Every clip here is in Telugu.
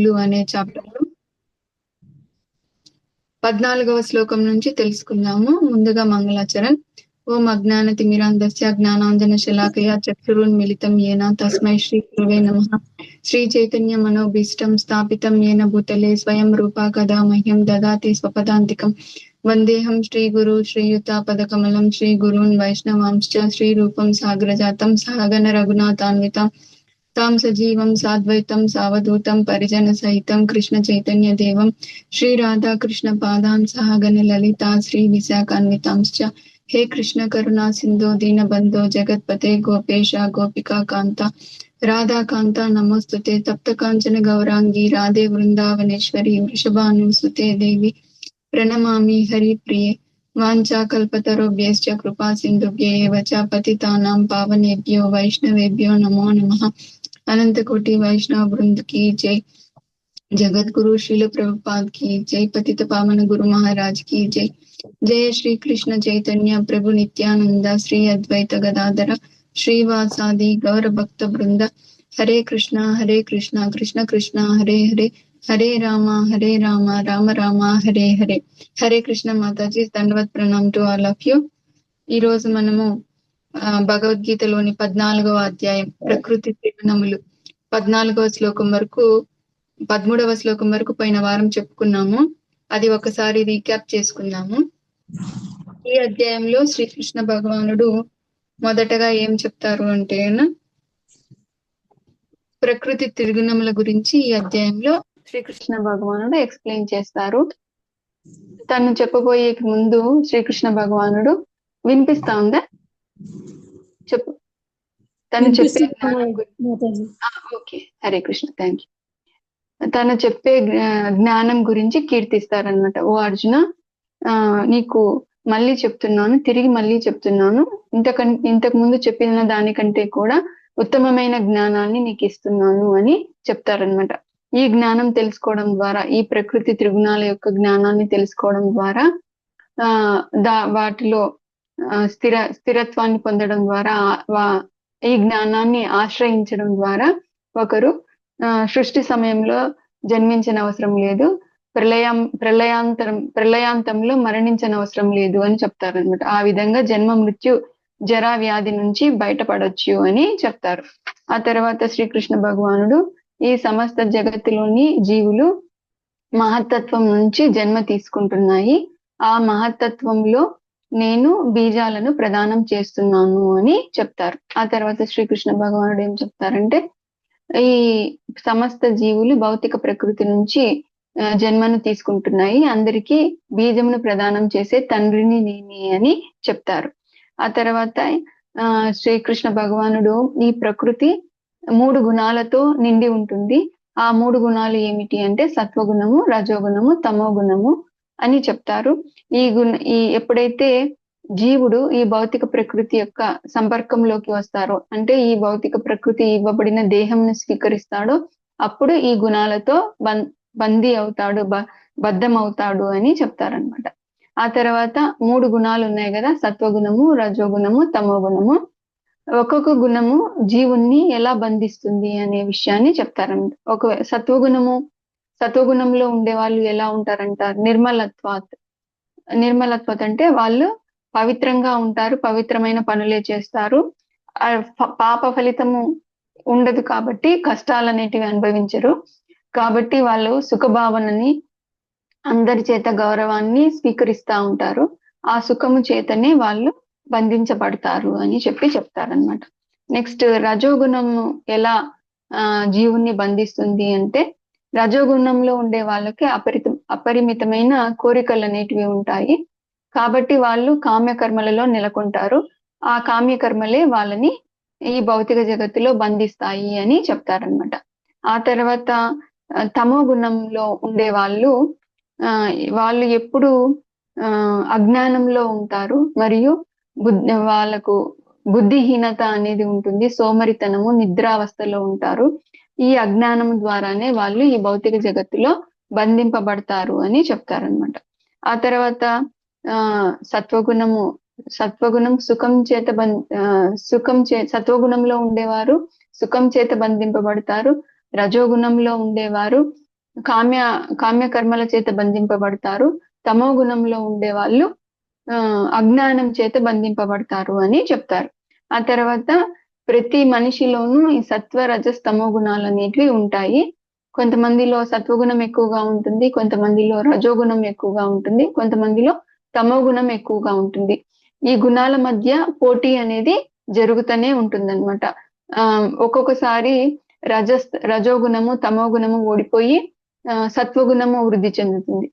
గుణములు అనే చాప్టర్ లో 14వ శ్లోకం నుంచి తెలుసుకుందాము. ముందుగా మంగళాచరణ్. ఓం అజ్ఞాన తిమిరాంధస్య జ్ఞానాంజన శలాకయా చక్షురున్మిళితం యేన తస్మై శ్రీ గురవే నమః. శ్రీ చైతన్య మనోభీష్టం స్థాపితం యేన భూతలే స్వయం రూపా కదా మహ్యం దదాతి స్వపదాంతికం. వందేహం శ్రీ గురు శ్రీయుతాపదకమలం శ్రీ గురూన్ వైష్ణవాంశ్చ శ్రీ రూపం సాగ్రజాతం సహగణ రఘునాథాన్వితం తాం సజీవం సాద్వైతం సావధూతం పరిజన సహితం కృష్ణ చైతన్య దేవం శ్రీ రాధా కృష్ణ పాదాం సహగణ లలితా శ్రీ విశాఖాన్వితాంశ్చ. హే కృష్ణ కరుణా సింధో దీన బంధో జగత్పతే గోపేశ గోపికా కాంత రాధాకాంత నమోస్తుతే. తప్త కాంచన గౌరాంగి రాధే వృందావనేశ్వరి వృషభానుసుతే దేవి ప్రణమామి హరి ప్రియే. వాంఛాకల్పతరుభ్యశ్చ కృపా సింధుభ్యేవ చ పతితానాం పావనేభ్యో వైష్ణవేభ్యో నమో నమః. अनंत कोटि वैष्णव वृंद की जय. जगत गुरु श्रील प्रभुपाद की जय. पतित पावन गुरु महाराज की जय. जय श्री कृष्ण चैतन्य प्रभु नित्यानंद श्री अद्वैत गदाधर श्रीवासादि गौर भक्त वृंद. हरे कृष्णा कृष्ण कृष्ण हरे हरे हरे राम राम राम हरे हरे. हरे कृष्ण माताजी. दंडवत प्रणाम टू ऑल ऑफ यू. ఈ రోజు మనము భగవద్గీతలోని 14వ అధ్యాయం ప్రకృతి త్రిగుణములు 14వ శ్లోకం వరకు 13వ శ్లోకం వరకు పోయిన వారం చెప్పుకున్నాము. అది ఒకసారి రీక్యాప్ చేసుకుందాము. ఈ అధ్యాయంలో శ్రీకృష్ణ భగవానుడు మొదటగా ఏం చెప్తారు అంటే ప్రకృతి త్రిగుణముల గురించి ఈ అధ్యాయంలో శ్రీకృష్ణ భగవానుడు ఎక్స్ప్లెయిన్ చేస్తారు. తను చెప్పబోయే ముందు శ్రీకృష్ణ భగవానుడు వినిపిస్తా ఉందా? చెప్పు. తను చెప్పే okay. Hare Krishna. Thank you. తను చెప్పే జ్ఞానం గురించి కీర్తిస్తారనమాట. ఓ అర్జున, నీకు మళ్ళీ చెప్తున్నాను, తిరిగి మళ్ళీ చెప్తున్నాను, ఇంతకు ముందు చెప్పిన దానికంటే కూడా ఉత్తమమైన జ్ఞానాన్ని నీకు ఇస్తున్నాను అని చెప్తారనమాట. ఈ జ్ఞానం తెలుసుకోవడం ద్వారా, ఈ ప్రకృతి త్రిగుణాల యొక్క జ్ఞానాన్ని తెలుసుకోవడం ద్వారా వాటిలో స్థిరత్వాన్ని పొందడం ద్వారా, ఈ జ్ఞానాన్ని ఆశ్రయించడం ద్వారా ఒకరు సృష్టి సమయంలో జన్మించిన అవసరం లేదు, ప్రళయాంతంలో మరణించిన అవసరం లేదు అని చెప్తారనమాట. ఆ విధంగా జన్మ మృత్యు జరా వ్యాధి నుంచి బయటపడొచ్చు అని చెప్తారు. ఆ తర్వాత శ్రీకృష్ణ భగవానుడు ఈ సమస్త జగత్తులోని జీవులు మహత్తత్వం నుంచి జన్మ తీసుకుంటున్నాయి, ఆ మహత్తత్వంలో నేను బీజాలను ప్రదానం చేస్తున్నాను అని చెప్తారు. ఆ తర్వాత శ్రీకృష్ణ భగవానుడు ఏం చెప్తారంటే, ఈ సమస్త జీవులు భౌతిక ప్రకృతి నుంచి జన్మను తీసుకుంటున్నాయి, అందరికీ బీజమును ప్రదానం చేసే తండ్రిని నేనే అని చెప్తారు. ఆ తర్వాత శ్రీకృష్ణ భగవానుడు ఈ ప్రకృతి 3 గుణాలతో నిండి ఉంటుంది. ఆ 3 గుణాలు ఏమిటి అంటే సత్వగుణము, రజోగుణము, తమో గుణము అని చెప్తారు. ఎప్పుడైతే జీవుడు ఈ భౌతిక ప్రకృతి యొక్క సంపర్కంలోకి వస్తారో, అంటే ఈ భౌతిక ప్రకృతి ఇవ్వబడిన దేహంను స్వీకరిస్తాడో, అప్పుడు ఈ గుణాలతో బందీ అవుతాడు, బద్ధం అవుతాడు అని చెప్తారనమాట. ఆ తర్వాత 3 గుణాలు ఉన్నాయి కదా, సత్వగుణము, రజోగుణము, తమో గుణము. ఒక్కొక్క గుణము జీవుణ్ణి ఎలా బంధిస్తుంది అనే విషయాన్ని చెప్తారన్నమాట. ఒక సత్వగుణంలో ఉండే వాళ్ళు ఎలా ఉంటారంట, నిర్మలత్వత్ అంటే వాళ్ళు పవిత్రంగా ఉంటారు, పవిత్రమైన పనులే చేస్తారు, పాప ఫలితము ఉండదు కాబట్టి కష్టాలు అనేటివి అనుభవించరు, కాబట్టి వాళ్ళు సుఖభావనని, అందరి చేత గౌరవాన్ని స్వీకరిస్తా ఉంటారు, ఆ సుఖము చేతనే వాళ్ళు బంధించబడతారు అని చెప్తారనమాట. నెక్స్ట్ రజోగుణము ఎలా జీవుణ్ణి బంధిస్తుంది అంటే, రజోగుణంలో ఉండే వాళ్ళకి అపరిమితమైన కోరికలు అనేటివి ఉంటాయి, కాబట్టి వాళ్ళు కామ్యకర్మలలో నెలకొంటారు, ఆ కామ్యకర్మలే వాళ్ళని ఈ భౌతిక జగత్తులో బంధిస్తాయి అని చెప్తారనమాట. ఆ తర్వాత తమో గుణంలో ఉండే వాళ్ళు ఎప్పుడు అజ్ఞానంలో ఉంటారు, మరియు వాళ్ళకు బుద్ధిహీనత అనేది ఉంటుంది, సోమరితనము, నిద్రావస్థలో ఉంటారు. ఈ అజ్ఞానం ద్వారానే వాళ్ళు ఈ భౌతిక జగత్తులో బంధింపబడతారు అని చెప్తారనమాట. ఆ తర్వాత సత్వగుణం సత్వగుణంలో ఉండేవారు సుఖం చేత బంధింపబడతారు, రజోగుణంలో ఉండేవారు కామ్య కామ్య కర్మల చేత బంధింపబడతారు. తమో గుణంలో ఉండే వాళ్ళు అజ్ఞానం చేత బంధింపబడతారు అని చెప్తారు. ఆ తర్వాత ప్రతి మనిషిలోనూ ఈ సత్వ రజస్ తమో గుణాలు అనేటివి ఉంటాయి. కొంతమందిలో సత్వగుణం ఎక్కువగా ఉంటుంది, కొంతమందిలో రజోగుణం ఎక్కువగా ఉంటుంది, కొంతమందిలో తమో గుణం ఎక్కువగా ఉంటుంది. ఈ గుణాల మధ్య పోటీ అనేది జరుగుతూనే ఉంటుందన్నమాట. ఒక్కొక్కసారి రజోగుణము తమో గుణము ఓడిపోయి సత్వగుణము వృద్ధి చెందుతుంది.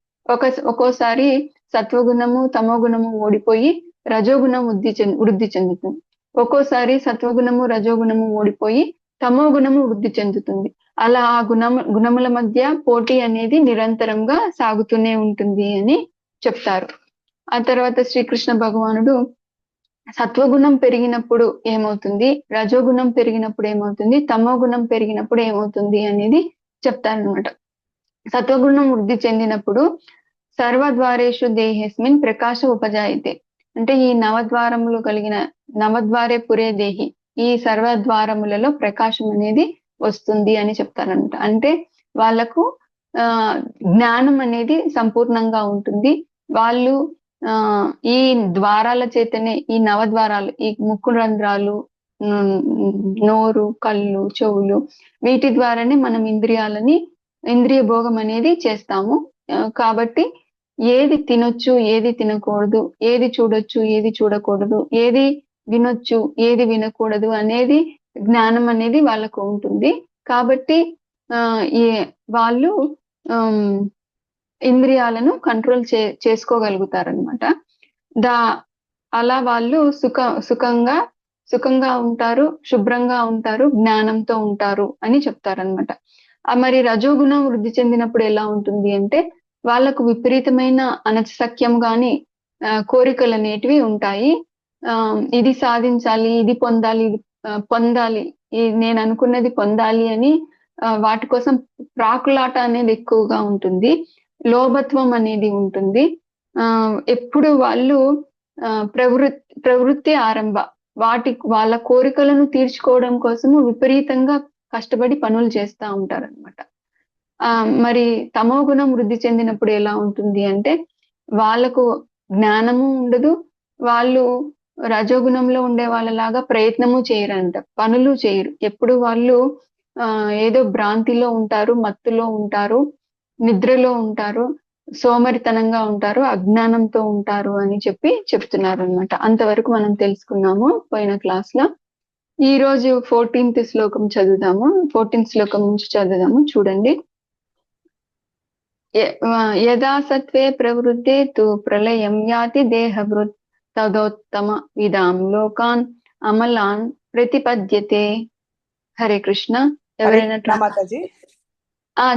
ఒక్కోసారి సత్వగుణము తమో గుణము ఓడిపోయి రజోగుణం వృద్ధి చెందుతుంది. ఒక్కోసారి సత్వగుణము రజోగుణము ఓడిపోయి తమో గుణము వృద్ధి చెందుతుంది. అలా ఆ గుణముల మధ్య పోటీ అనేది నిరంతరంగా సాగుతూనే ఉంటుంది అని చెప్తారు. ఆ తర్వాత శ్రీకృష్ణ భగవానుడు సత్వగుణం పెరిగినప్పుడు ఏమవుతుంది, రజోగుణం పెరిగినప్పుడు ఏమవుతుంది, తమో గుణం పెరిగినప్పుడు ఏమవుతుంది అనేది చెప్తారనమాట. సత్వగుణం వృద్ధి చెందినప్పుడు సర్వద్వారేషు దేహేస్మిన్ ప్రకాశ ఉపజాయితే, అంటే ఈ నవద్వారములు కలిగిన నవద్వారే పురే దేహి, ఈ సర్వద్వారములలో ప్రకాశం అనేది వస్తుంది అని చెప్తారనమాట. అంటే వాళ్ళకు జ్ఞానం అనేది సంపూర్ణంగా ఉంటుంది. వాళ్ళు ఈ ద్వారాల చేతనే, ఈ నవద్వారాలు, ఈ ముక్కు రంధ్రాలు, నోరు, కళ్ళు, చెవులు, వీటి ద్వారానే మనం ఇంద్రియ భోగం అనేది చేస్తాము. కాబట్టి ఏది తినొచ్చు, ఏది తినకూడదు, ఏది చూడొచ్చు, ఏది చూడకూడదు, ఏది వినొచ్చు, ఏది వినకూడదు అనేది జ్ఞానం అనేది వాళ్ళకు ఉంటుంది. కాబట్టి వాళ్ళు ఇంద్రియాలను కంట్రోల్ చేసుకోగలుగుతారనమాట. అలా వాళ్ళు సుఖంగా ఉంటారు, శుభ్రంగా ఉంటారు, జ్ఞానంతో ఉంటారు అని చెప్తారనమాట. మరి రజోగుణం వృద్ధి చెందినప్పుడు ఎలా ఉంటుంది అంటే వాళ్ళకు విపరీతమైన అనసక్యం గాని కోరికలు అనేటివి ఉంటాయి. ఇది సాధించాలి, ఇది పొందాలి, ఇది పొందాలి, నేను అనుకున్నది పొందాలి అని వాటి కోసం ప్రాకులాట అనేది ఎక్కువగా ఉంటుంది. లోభత్వం అనేది ఉంటుంది. ఎప్పుడు వాళ్ళు ప్రవృత్తి ఆరంభ వాళ్ళ కోరికలను తీర్చుకోవడం కోసము విపరీతంగా కష్టపడి పనులు చేస్తూ ఉంటారనమాట. మరి తమో గుణం వృద్ధి చెందినప్పుడు ఎలా ఉంటుంది అంటే వాళ్ళకు జ్ఞానము ఉండదు, వాళ్ళు రజోగుణంలో ఉండే వాళ్ళలాగా ప్రయత్నము చేయరంట, పనులు చేయరు. ఎప్పుడు వాళ్ళు ఏదో భ్రాంతిలో ఉంటారు, మత్తులో ఉంటారు, నిద్రలో ఉంటారు, సోమరితనంగా ఉంటారు, అజ్ఞానంతో ఉంటారు అని చెప్తున్నారు అనమాట. అంతవరకు మనం తెలుసుకున్నాము పోయిన క్లాస్ లో. ఈ రోజు 14th శ్లోకం చదువుదాము. 14th శ్లోకం నుంచి చదువుదాము. చూడండి. యదా సత్వే ప్రవృత్తే తు ప్రళయం యాతి దేహవృత్ తదోత్తమ విదాం లోకాన్ అమలాన్ ప్రతిపద్యతే. హరే కృష్ణ. ఎవరైనా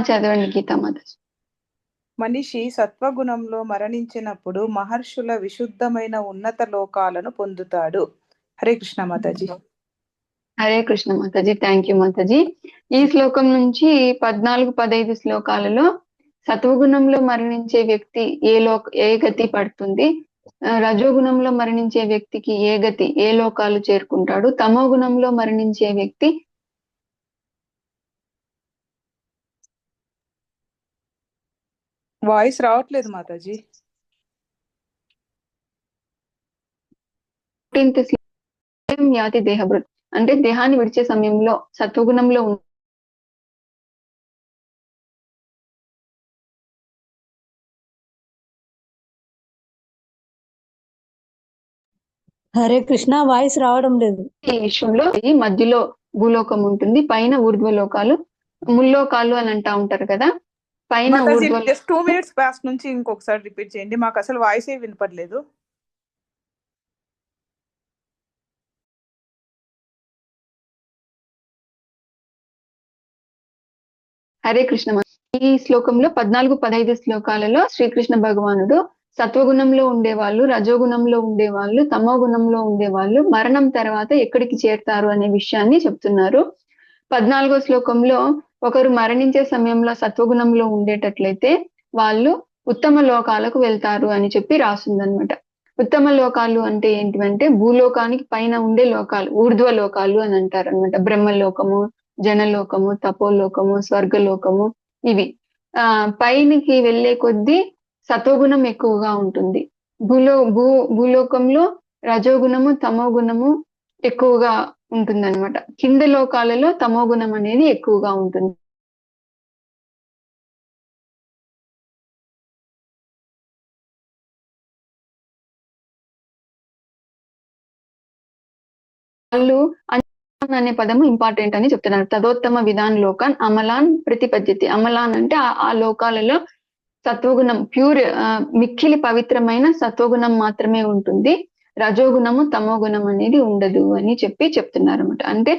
చదవండి గీతా మాతాజీ. మనిషి సత్వగుణంలో మరణించినప్పుడు మహర్షుల విశుద్ధమైన ఉన్నత లోకాలను పొందుతాడు. హరే కృష్ణ మాతాజీ. హరే కృష్ణ మాతాజీ. Thank you Mataji. ఈ శ్లోకం నుంచి 14-15 శ్లోకాలలో సత్వగుణంలో మరణించే వ్యక్తి ఏ గతి పడుతుంది, రజోగుణంలో మరణించే వ్యక్తికి ఏ లోకాలు చేరుకుంటాడు, తమో గుణంలో మరణించే వ్యక్తి వాయిస్ రావట్లేదు మాతాజీ. 14th యాతి దేహభృత్ అంటే దేహాన్ని విడిచే సమయంలో సత్వగుణంలో హరే కృష్ణ. వాయిస్ రావడం లేదు. ఈ విషయంలో ఈ మధ్యలో భూలోకం ఉంటుంది, పైన ఊర్ధ్వలోకాలు, ముల్లోకాలు అని అంటా ఉంటారు కదా. పైన 2 minutes పాస్ట్ నుంచి ఇంకొకసారి రిపీట్ చేయండి, మాకు అసలు వాయిస్ ఏ వినపడలేదు. హరే కృష్ణ. ఈ శ్లోకంలో 14-15 శ్లోకాలలో శ్రీకృష్ణ భగవానుడు సత్వగుణంలో ఉండేవాళ్ళు, రజోగుణంలో ఉండేవాళ్ళు, తమో గుణంలో ఉండేవాళ్ళు మరణం తర్వాత ఎక్కడికి చేరుతారు అనే విషయాన్ని చెప్తున్నారు. 14వ శ్లోకంలో ఒకరు మరణించే సమయంలో సత్వగుణంలో ఉండేటట్లయితే వాళ్ళు ఉత్తమ లోకాలకు వెళ్తారు అని చెప్పి రాస్తుందన్నమాట. ఉత్తమ లోకాలు అంటే ఏంటివంటే భూలోకానికి పైన ఉండే లోకాలు, ఊర్ధ్వ లోకాలు అని అంటారు అనమాట. బ్రహ్మలోకము, జనలోకము, తపోలోకము, స్వర్గలోకము, ఇవి. పైనికి వెళ్లే కొద్దీ సత్వగుణం ఎక్కువగా ఉంటుంది. భూలోకంలో రజోగుణము తమో గుణము ఎక్కువగా ఉంటుందన్నమాట. కింద లోకాలలో తమో గుణం అనేది ఎక్కువగా ఉంటుంది. వాళ్ళు అనే పదము ఇంపార్టెంట్ అని చెప్తున్నారు. తదోత్తమ విధాన్ లోకాన్ అమలాన్ ప్రతిపద్యతి. అమలాన్ అంటే ఆ లోకాలలో సత్వగుణం ప్యూర్ మిక్కిలి పవిత్రమైన సత్వగుణం మాత్రమే ఉంటుంది. రజోగుణము తమో గుణం అనేది ఉండదు అని చెప్తున్నారు అనమాట. అంటే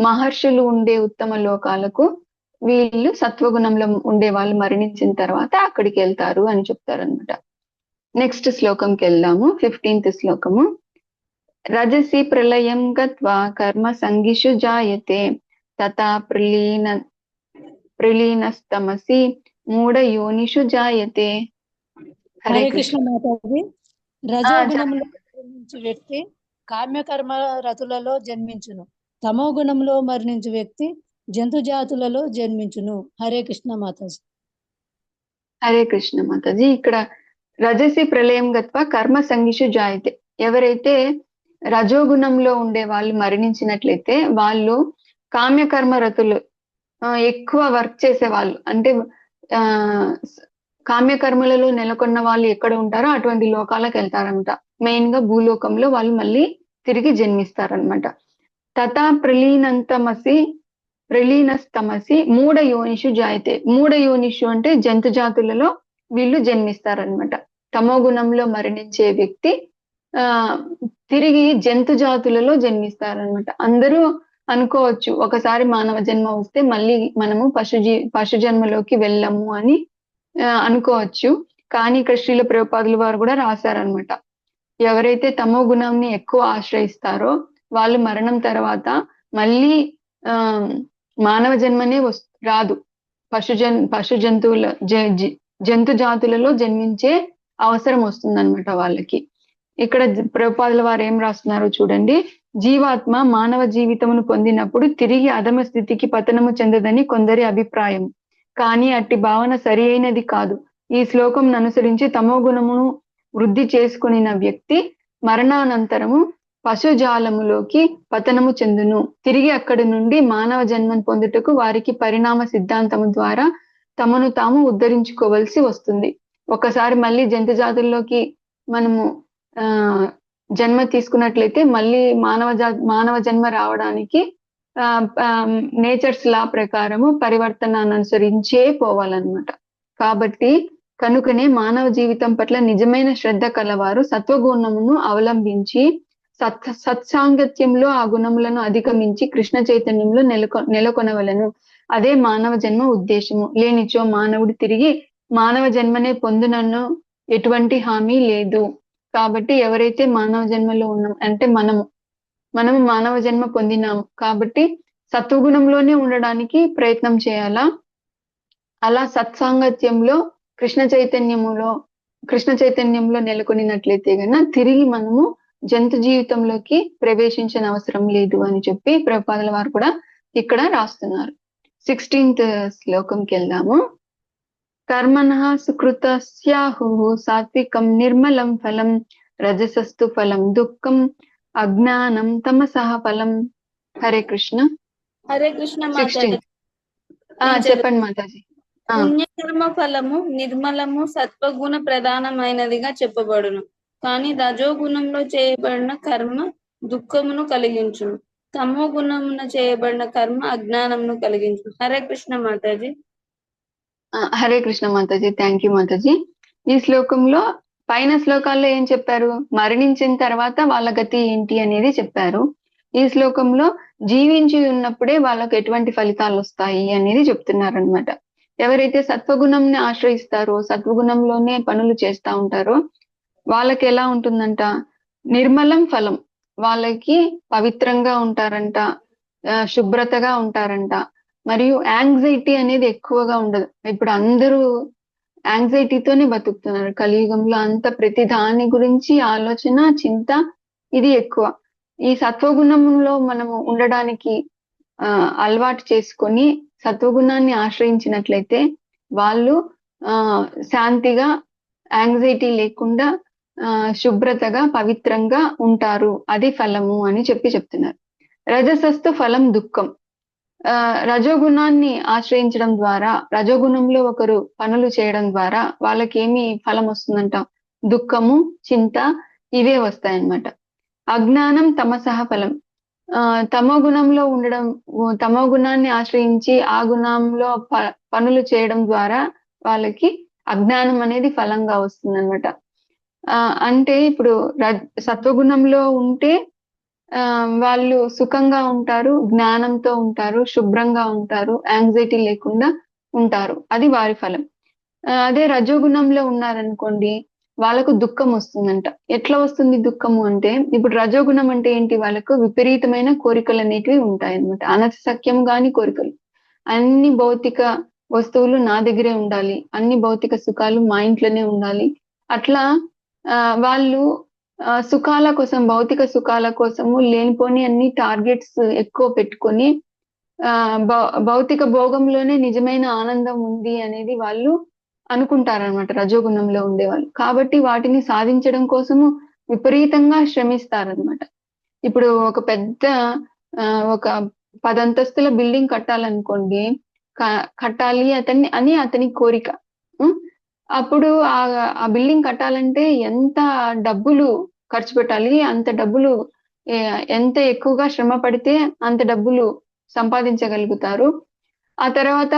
మహర్షులు ఉండే ఉత్తమ లోకాలకు వీళ్ళు సత్వగుణంలో ఉండే వాళ్ళు మరణించిన తర్వాత అక్కడికి వెళ్తారు అని చెప్తారనమాట. నెక్స్ట్ శ్లోకంకి వెళ్దాము. 15th శ్లోకము. రజసి ప్రళయం గత్వా కర్మ సంగిషు జాయతే తథా ప్రలీనస్తమసి మూఢ యోనిషు జాయతే. హరే కృష్ణ మాతాజీ. రజోగుణంలో మరణించు వ్యక్తి కామ్యకర్మ రతులలో జన్మించును. తమో గుణంలో మరణించు వ్యక్తి జంతు జాతులలో జన్మించును. హరే కృష్ణ మాతాజీ. హరే కృష్ణ మాతాజీ. ఇక్కడ రజసి ప్రళయం గత్వ కర్మ సంగిషు జాయతే. ఎవరైతే రజోగుణంలో ఉండే వాళ్ళు మరణించినట్లయితే వాళ్ళు కామ్యకర్మ రతులు ఎక్కువ వర్క్ చేసే వాళ్ళు, అంటే కామ్యకర్మలలో నెలకొన్న వాళ్ళు ఎక్కడ ఉంటారో అటువంటి లోకాలకు వెళ్తారంట. మెయిన్ గా భూలోకంలో వాళ్ళు మళ్ళీ తిరిగి జన్మిస్తారనమాట. తథా ప్రలీనస్తమసి మూఢ యోనిషు జాయితే. మూఢ యోనిషు అంటే జంతు జాతులలో వీళ్ళు జన్మిస్తారనమాట. తమో గుణంలో మరణించే వ్యక్తి తిరిగి జంతు జాతులలో జన్మిస్తారనమాట. అందరూ అనుకోవచ్చు ఒకసారి మానవ జన్మ వస్తే మళ్ళీ మనము పశు జన్మలోకి వెళ్ళము అని అనుకోవచ్చు. కానీ ఇక్కడ శ్రీల ప్రభుపాదుల వారు కూడా రాశారనమాట. ఎవరైతే తమో గుణాన్ని ఎక్కువ ఆశ్రయిస్తారో వాళ్ళు మరణం తర్వాత మళ్ళీ మానవ జన్మనే రాదు. జంతు జాతులలో జన్మించే అవసరం వస్తుందన్నమాట వాళ్ళకి. ఇక్కడ ప్రభుపాదుల వారు ఏం రాస్తున్నారో చూడండి. జీవాత్మ మానవ జీవితమును పొందినప్పుడు తిరిగి అధమ స్థితికి పతనము చెందదని కొందరి అభిప్రాయం. కానీ అట్టి భావన సరి అయినది కాదు. ఈ శ్లోకం అనుసరించి తమో గుణమును వృద్ధి చేసుకునిన వ్యక్తి మరణానంతరము పశుజాలములోకి పతనము చెందును. తిరిగి అక్కడి నుండి మానవ జన్మను పొందుటకు వారికి పరిణామ సిద్ధాంతము ద్వారా తమను తాము ఉద్ధరించుకోవలసి వస్తుంది. ఒకసారి మళ్ళీ జంతు జాతుల్లోకి మనము జన్మ తీసుకున్నట్లయితే మళ్ళీ మానవ జన్మ రావడానికి నేచర్స్ లా ప్రకారము పరివర్తనాన్ని అనుసరించే పోవాలన్నమాట. కాబట్టి కనుకనే మానవ జీవితం పట్ల నిజమైన శ్రద్ధ కలవారు సత్వగుణమును అవలంబించి సత్సాంగత్యంలో ఆ గుణములను అధిగమించి కృష్ణ చైతన్యంలో నెలకొనవలను. అదే మానవ జన్మ ఉద్దేశము. లేనిచో మానవుడు తిరిగి మానవ జన్మనే పొందునను ఎటువంటి హామీ లేదు. కాబట్టి ఎవరైతే మానవ జన్మలో ఉన్నాం అంటే మనము మానవ జన్మ పొందినాము కాబట్టి సత్వగుణంలోనే ఉండడానికి ప్రయత్నం చేయాలా. అలా సత్సాంగత్యంలో కృష్ణ చైతన్యంలో నెలకొనినట్లయితే గన తిరిగి మనము జంతు జీవితంలోకి ప్రవేశించిన అవసరం లేదు అని చెప్పి ప్రభుపాదుల వారు కూడా ఇక్కడ రాస్తున్నారు. 16th శ్లోకంకి వెళ్దాము. కర్మణః సుకృతస్యాహు సాత్వికం నిర్మలం ఫలం రజసస్తు ఫలం దుఃఖం అజ్ఞానం తమసః ఫలం. హరే కృష్ణ. హరే కృష్ణ మాతాజీ. చెప్పండి మాతాజీ. పుణ్యకర్మ ఫలము నిర్మలము సత్వగుణ ప్రధానమైనదిగా చెప్పబడును. కానీ రజోగుణంలో చేయబడిన కర్మ దుఃఖమును కలిగించును. తమో గుణమున చేయబడిన కర్మ అజ్ఞానమును కలిగించును. హరే కృష్ణ మాతాజీ. హరే కృష్ణ మాతాజీ. Thank you Mataji. ఈ శ్లోకంలో పైన శ్లోకాల్లో ఏం చెప్పారు? మరణించిన తర్వాత వాళ్ళ గతి ఏంటి అనేది చెప్పారు. ఈ శ్లోకంలో జీవించి ఉన్నప్పుడే వాళ్ళకు ఎటువంటి ఫలితాలు వస్తాయి అనేది చెప్తున్నారు అనమాట. ఎవరైతే సత్వగుణంని ఆశ్రయిస్తారో సత్వగుణంలోనే పనులు చేస్తా ఉంటారో వాళ్ళకి ఎలా ఉంటుందంట? నిర్మలం ఫలం. వాళ్ళకి పవిత్రంగా ఉంటారంట, శుభ్రతగా ఉంటారంట, మరియు యాంగ్జైటీ అనేది ఎక్కువగా ఉండదు. ఇప్పుడు అందరూ యాంగ్జైటీతోనే బతుకుతున్నారు కలియుగంలో. అంత ప్రతి దాని గురించి ఆలోచన, చింత ఇది ఎక్కువ. ఈ సత్వగుణంలో మనము ఉండడానికి అలవాటు చేసుకొని సత్వగుణాన్ని ఆశ్రయించినట్లయితే వాళ్ళు శాంతిగా, యాంగ్జైటీ లేకుండా శుభ్రతగా, పవిత్రంగా ఉంటారు. అది ఫలము అని చెప్తున్నారు. రజసస్తు ఫలం దుఃఖం. రజోగుణాన్ని ఆశ్రయించడం ద్వారా, రజోగుణంలో ఒకరు పనులు చేయడం ద్వారా వాళ్ళకి ఏమి ఫలం వస్తుందంట? దుఃఖము, చింత, ఇవే వస్తాయన్నమాట. అజ్ఞానం తమసహ ఫలం. తమో గుణంలో ఉండడం, తమో గుణాన్ని ఆశ్రయించి ఆ గుణంలో పనులు చేయడం ద్వారా వాళ్ళకి అజ్ఞానం అనేది ఫలంగా వస్తుందన్నమాట. అంటే ఇప్పుడు సత్వగుణంలో ఉంటే వాళ్ళు సుఖంగా ఉంటారు, జ్ఞానంతో ఉంటారు, శుభ్రంగా ఉంటారు, యాంగ్జైటీ లేకుండా ఉంటారు. అది వారి ఫలం. అదే రజోగుణంలో ఉన్నారనుకోండి, వాళ్ళకు దుఃఖం వస్తుందంట. ఎట్లా వస్తుంది దుఃఖము అంటే, ఇప్పుడు రజోగుణం అంటే ఏంటి? వాళ్ళకు విపరీతమైన కోరికలు అనేటివి ఉంటాయన్నమాట. అనసక్యం గాని కోరికలు. అన్ని భౌతిక వస్తువులు నా దగ్గరే ఉండాలి, అన్ని భౌతిక సుఖాలు మా ఇంట్లోనే ఉండాలి. అట్లా వాళ్ళు సుఖాల కోసం, భౌతిక సుఖాల కోసము లేనిపోని అన్ని టార్గెట్స్ ఎక్కువ పెట్టుకొని భౌతిక భోగంలోనే నిజమైన ఆనందం ఉంది అనేది వాళ్ళు అనుకుంటారనమాట, రజోగుణంలో ఉండేవాళ్ళు. కాబట్టి వాటిని సాధించడం కోసము విపరీతంగా శ్రమిస్తారనమాట. ఇప్పుడు ఒక పెద్ద ఒక 10 అంతస్తుల బిల్డింగ్ కట్టాలనుకోండి, కట్టాలి అని అతని కోరిక. అప్పుడు ఆ బిల్డింగ్ కట్టాలంటే ఎంత డబ్బులు ఖర్చు పెట్టాలి, అంత డబ్బులు ఎంత ఎక్కువగా శ్రమ పడితే అంత డబ్బులు సంపాదించగలుగుతారు. ఆ తర్వాత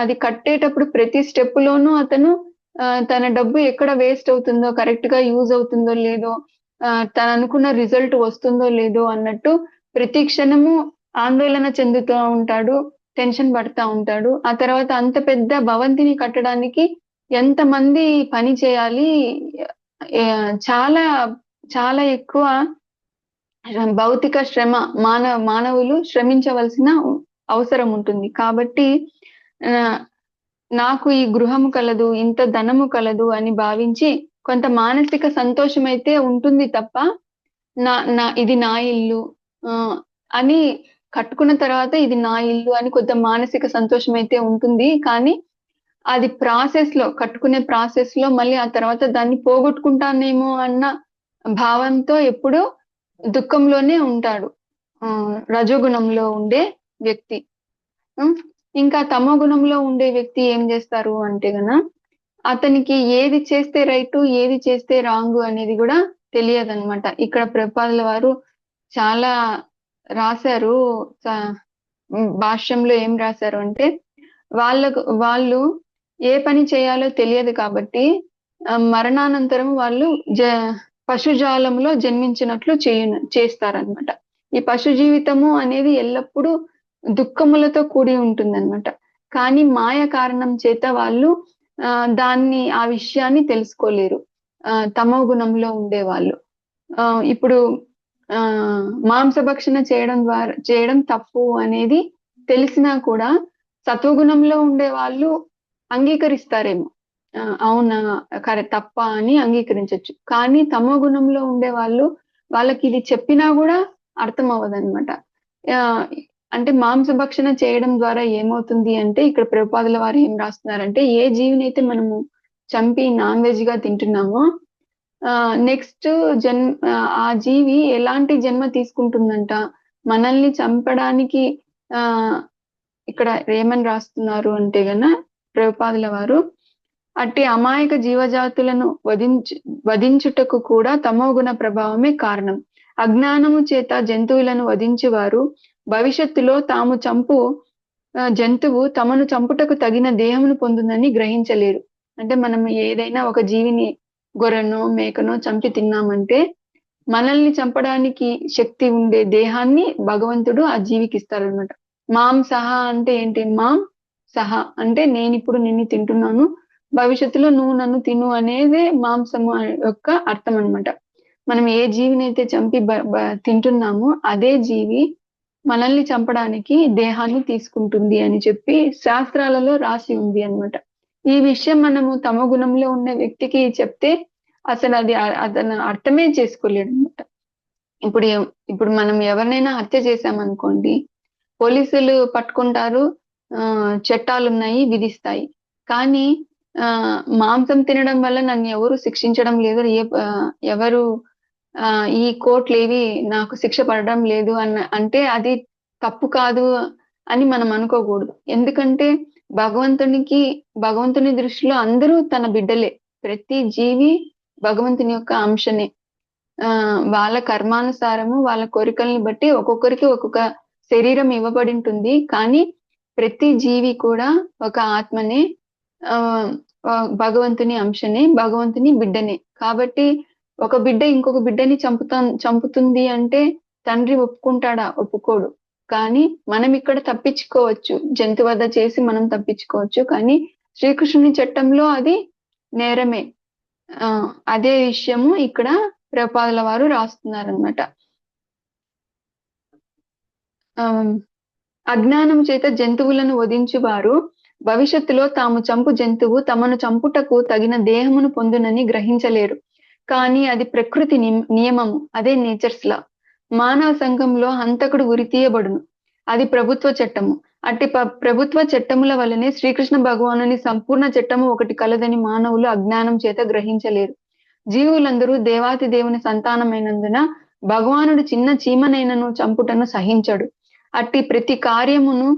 అది కట్టేటప్పుడు ప్రతి స్టెప్ లోనూ అతను తన డబ్బు ఎక్కడ వేస్ట్ అవుతుందో, కరెక్ట్ గా యూజ్ అవుతుందో లేదో, తను అనుకున్న రిజల్ట్ వస్తుందో లేదో అన్నట్టు ప్రతి క్షణము ఆందోళన చెందుతూ ఉంటాడు, టెన్షన్ పడతా ఉంటాడు. ఆ తర్వాత అంత పెద్ద భవంతిని కట్టడానికి ఎంతమంది పని చేయాలి, చాలా చాలా ఎక్కువ భౌతిక శ్రమ మానవులు శ్రమించవలసిన అవసరం ఉంటుంది. కాబట్టి నాకు ఈ గృహము కలదు, ఇంత ధనము కలదు అని భావించి కొంత మానసిక సంతోషం అయితే ఉంటుంది తప్ప, ఇది నా ఇల్లు అని కట్టుకున్న తర్వాత ఇది నా ఇల్లు అని కొంత మానసిక సంతోషం అయితే ఉంటుంది. కానీ అది ప్రాసెస్ లో, కట్టుకునే ప్రాసెస్ లో మళ్ళీ ఆ తర్వాత దాన్ని పోగొట్టుకుంటానేమో అన్న భావంతో ఎప్పుడూ దుఃఖంలోనే ఉంటాడు రజోగుణంలో ఉండే వ్యక్తి. ఇంకా తమో గుణంలో ఉండే వ్యక్తి ఏం చేస్తారు అంటే గన, అతనికి ఏది చేస్తే రైట్, ఏది చేస్తే రాంగ్ అనేది కూడా తెలియదన్నమాట. ఇక్కడ ప్రభుపాదుల వారు చాలా రాశారు. భాష్యంలో ఏం రాశారు అంటే, వాళ్ళు ఏ పని చేయాలో తెలియదు కాబట్టి మరణానంతరం వాళ్ళు పశుజాలంలో జన్మించినట్లు చేస్తారనమాట. ఈ పశు జీవితము అనేది ఎల్లప్పుడూ దుఃఖములతో కూడి ఉంటుందన్నమాట. కానీ మాయ కారణం చేత వాళ్ళు ఆ విషయాన్ని తెలుసుకోలేరు తమో గుణంలో ఉండేవాళ్ళు. ఇప్పుడు మాంసభక్షణ చేయడం తప్పు అనేది తెలిసినా కూడా సత్వగుణంలో ఉండే వాళ్ళు అంగీకరిస్తారేమో, అవునా తప్ప అని అంగీకరించవచ్చు. కానీ తమో గుణంలో ఉండే వాళ్ళకి ఇది చెప్పినా కూడా అర్థం అవ్వదన్నమాట. అంటే మాంసభక్షణ చేయడం ద్వారా ఏమవుతుంది అంటే, ఇక్కడ ప్రభుపాదుల వారు ఏం రాస్తున్నారంటే, ఏ జీవిని అయితే మనము చంపి నాన్ వెజ్ గా తింటున్నామో నెక్స్ట్ ఆ జీవి ఎలాంటి జన్మ తీసుకుంటుందంట, మనల్ని చంపడానికి ఇక్కడ ఏమని రాస్తున్నారు అంటే గన ప్రభుపాదుల వారు, అట్టి అమాయక జీవజాతులను వధించుటకు కూడా తమోగుణ ప్రభావమే కారణం. అజ్ఞానము చేత జంతువులను వధించువారు భవిష్యత్తులో తాము చంపు జంతువు తమను చంపుటకు తగిన దేహమును పొందునని గ్రహించలేరు. అంటే మనం ఏదైనా ఒక జీవిని, గొర్రెనో మేకనో చంపి తిన్నామంటే మనల్ని చంపడానికి శక్తి ఉండే దేహాన్ని భగవంతుడు ఆ జీవికి ఇస్తారనమాట. మాం సహా అంటే ఏంటి? మాం సహా అంటే నేను ఇప్పుడు నిన్ను తింటున్నాను, భవిష్యత్తులో నువ్వు నన్ను తిను అనేదే మాంసము యొక్క అర్థం అనమాట. మనం ఏ జీవిని అయితే చంపి తింటున్నామో అదే జీవి మనల్ని చంపడానికి దేహాన్ని తీసుకుంటుంది అని చెప్పి శాస్త్రాలలో రాసి ఉంది అన్నమాట. ఈ విషయం మనము తమో గుణంలో ఉన్న వ్యక్తికి చెప్తే అసలు అతను అర్థమే చేసుకోలేడు అనమాట. ఇప్పుడు మనం ఎవరినైనా హత్య చేశామనుకోండి, పోలీసులు పట్టుకుంటారు, చట్టాలు ఉన్నాయి, విధిస్తాయి. కానీ మాంసం తినడం వల్ల నన్ను ఎవరు శిక్షించడం లేదు, ఎవరు ఈ కోర్టులు ఏవి నాకు శిక్ష పడడం లేదు అంటే అది తప్పు కాదు అని మనం అనుకోకూడదు. ఎందుకంటే భగవంతుని దృష్టిలో అందరూ తన బిడ్డలే. ప్రతి జీవి భగవంతుని యొక్క అంశనే. వాళ్ళ కర్మానుసారము వాళ్ళ కోరికల్ని బట్టి ఒక్కొక్కరికి ఒక్కొక్క శరీరం ఇవ్వబడి ఉంటుంది. కానీ ప్రతి జీవి కూడా ఒక ఆత్మనే, భగవంతుని అంశనే, భగవంతుని బిడ్డనే. కాబట్టి ఒక బిడ్డ ఇంకొక బిడ్డని చంపుతుంది అంటే తండ్రి ఒప్పుకుంటాడా? ఒప్పుకోడు. కానీ మనం ఇక్కడ తప్పించుకోవచ్చు, జంతువధ చేసి మనం తప్పించుకోవచ్చు. కానీ శ్రీకృష్ణుని చట్టంలో అది నేరమే. అదే విషయము ఇక్కడ ప్రభుపాదుల వారు రాస్తున్నారన్నమాట. అజ్ఞానం చేత జంతువులను వధించువారు భవిష్యత్తులో తాము చంపు జంతువు తమను చంపుటకు తగిన దేహమును పొందునని గ్రహించలేరు. కానీ అది ప్రకృతి నియమము, అదే నేచర్స్ లా. మానవ సంఘంలో హంతకుడు ఉరితీయబడును, అది ప్రభుత్వ చట్టము. అట్టి ప్రభుత్వ చట్టముల వలనే శ్రీకృష్ణ భగవానుని సంపూర్ణ చట్టము ఒకటి కలదని మానవులు అజ్ఞానం చేత గ్రహించలేరు. జీవులందరూ దేవాతి దేవుని సంతానమైనందున భగవానుడు చిన్న చీమనైనను చంపుటను సహించడు. అట్టి ప్రతి కార్యముకును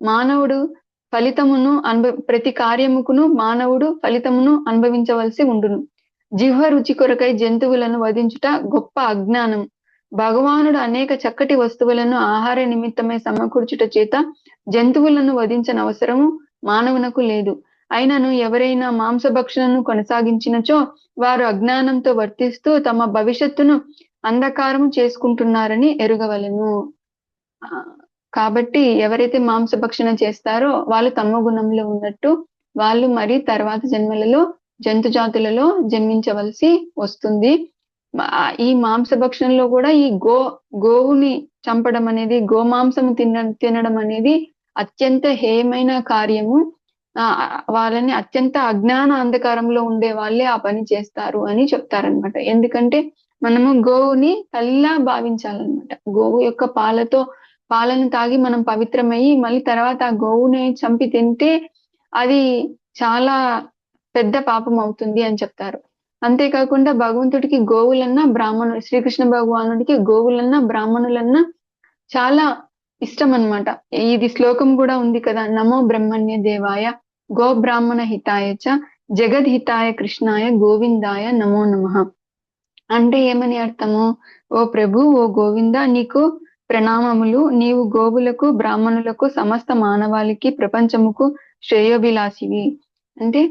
మానవుడు ఫలితమును అనుభవించవలసి ఉండును. జిహ్వ రుచి కొరకై జంతువులను వధించుట గొప్ప అజ్ఞానం. భగవానుడు అనేక చక్కటి వస్తువులను ఆహార నిమిత్తమై సమకూర్చుట చేత జంతువులను వధించనవసరము మానవునకు లేదు. అయినను ఎవరైనా మాంసభక్షణను కొనసాగించినచో వారు అజ్ఞానంతో వర్తిస్తూ తమ భవిష్యత్తును అంధకారము చేసుకుంటున్నారని ఎరుగవలెను. కాబట్టి ఎవరైతే మాంసభక్షణ చేస్తారో వాళ్ళు తమ గుణంలో ఉన్నట్టు వాళ్ళు మరి తర్వాత జన్మలలో జంతు జాతులలో జన్మించవలసి వస్తుంది. ఈ మాంసభక్షణలో కూడా ఈ గోవుని చంపడం అనేది, గోమాంసము తినడం అనేది అత్యంత హేయమైన కార్యము. వాళ్ళని అత్యంత అజ్ఞాన అంధకారంలో ఉండే వాళ్ళే ఆ పని చేస్తారు అని చెప్తారనమాట. ఎందుకంటే మనము గోవుని తల్లిలా భావించాలన్నమాట. గోవు యొక్క పాలను తాగి మనం పవిత్రమయ్యి మళ్ళీ తర్వాత ఆ గోవుని చంపి తింటే అది చాలా పెద్ద పాపం అవుతుంది అని చెప్తారు. అంతేకాకుండా భగవంతుడికి గోవులన్నా శ్రీకృష్ణ భగవానుడికి గోవులన్నా బ్రాహ్మణులన్నా చాలా ఇష్టం అన్నమాట. ఇది శ్లోకం కూడా ఉంది కదా, నమో బ్రహ్మణ్య దేవాయ గో బ్రాహ్మణ హితాయ చ జగద్హితాయ కృష్ణాయ గోవిందాయ నమో నమః. అంటే ఏమని అర్థము? ఓ ప్రభు, ఓ గోవింద, నీకు ప్రణామములు. నీవు గోవులకు, బ్రాహ్మణులకు, సమస్త మానవాళికి, ప్రపంచముకు శ్రేయోభిలాషివి. అంటే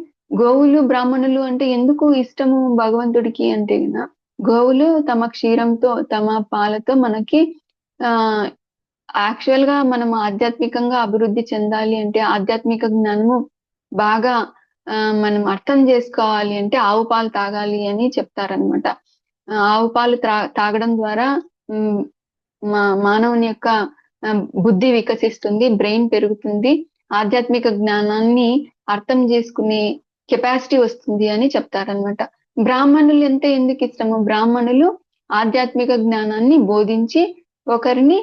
గోవులు బ్రాహ్మణులు అంటే ఎందుకు ఇష్టము భగవంతుడికి అంటే గోవులు తమ క్షీరంతో తమ పాలతో మనకి యాక్చువల్ గా మనం ఆధ్యాత్మికంగా అభివృద్ధి చెందాలి అంటే, ఆధ్యాత్మిక జ్ఞానము బాగా మనం అర్థం చేసుకోవాలి అంటే ఆవు పాలు తాగాలి అని చెప్తారనమాట. ఆవు పాలు తాగడం ద్వారా మానవుని యొక్క బుద్ధి వికసిస్తుంది, బ్రెయిన్ పెరుగుతుంది, ఆధ్యాత్మిక జ్ఞానాన్ని అర్థం చేసుకునే కెపాసిటీ వస్తుంది అని చెప్తారనమాట. బ్రాహ్మణులు అంటే ఎందుకు ఇష్టము? బ్రాహ్మణులు ఆధ్యాత్మిక జ్ఞానాన్ని బోధించి ఒకరిని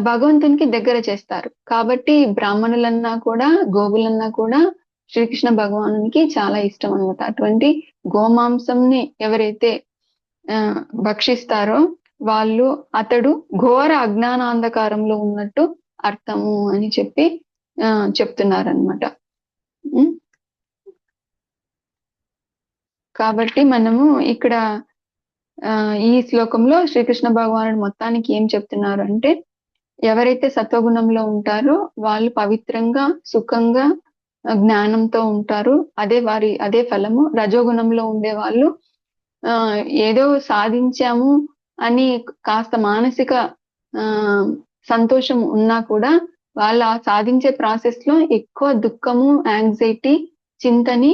భగవంతునికి దగ్గర చేస్తారు. కాబట్టి బ్రాహ్మణులన్నా కూడా గోవులన్నా కూడా శ్రీకృష్ణ భగవానునికి చాలా ఇష్టం అనమాట. అటువంటి గోమాంసంని ఎవరైతే భక్షిస్తారో అతడు ఘోర అజ్ఞానాంధకారంలో ఉన్నట్టు అర్థము అని చెప్తున్నారనమాట. కాబట్టి మనము ఇక్కడ ఈ శ్లోకంలో శ్రీకృష్ణ భగవానుడు మొత్తానికి ఏం చెప్తున్నారు అంటే, ఎవరైతే సత్వగుణంలో ఉంటారో వాళ్ళు పవిత్రంగా, సుఖంగా, జ్ఞానంతో ఉంటారు. అదే ఫలము. రజోగుణంలో ఉండే వాళ్ళు ఏదో సాధించాము అని కాస్త మానసిక సంతోషం ఉన్నా కూడా వాళ్ళ సాధించే ప్రాసెస్ లో ఎక్కువ దుఃఖము, యాంగ్జైటీ, చింతని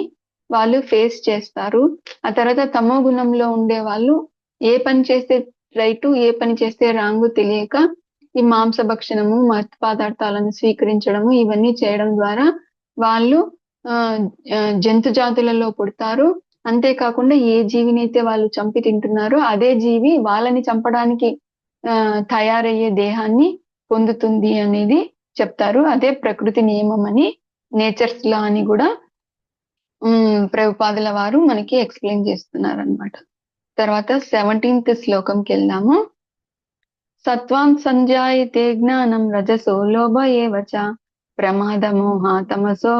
వాళ్ళు ఫేస్ చేస్తారు. ఆ తర్వాత తమో గుణంలో ఉండే వాళ్ళు ఏ పని చేస్తే రైటు, ఏ పని చేస్తే రాంగు తెలియక ఈ మాంసభక్షణము, మత్తు పదార్థాలను స్వీకరించడము ఇవన్నీ చేయడం ద్వారా వాళ్ళు జంతు జాతులలో పుడతారు. అంతేకాకుండా ఏ జీవినైతే వాళ్ళు చంపి తింటున్నారో అదే జీవి వాళ్ళని చంపడానికి తయారయ్యే దేహాన్ని పొందుతుంది అనేది చెప్తారు. అదే ప్రకృతి నియమం అని, నేచర్స్ లా అని కూడా ప్రభుపాదుల వారు మనకి ఎక్స్ప్లెయిన్ చేస్తున్నారు అనమాట. తర్వాత 17th శ్లోకంకి వెళ్దాము. సత్వాం సంజాయతే జ్ఞానం రజసో లోభ ఏవచ ప్రమాద మోహ తమసో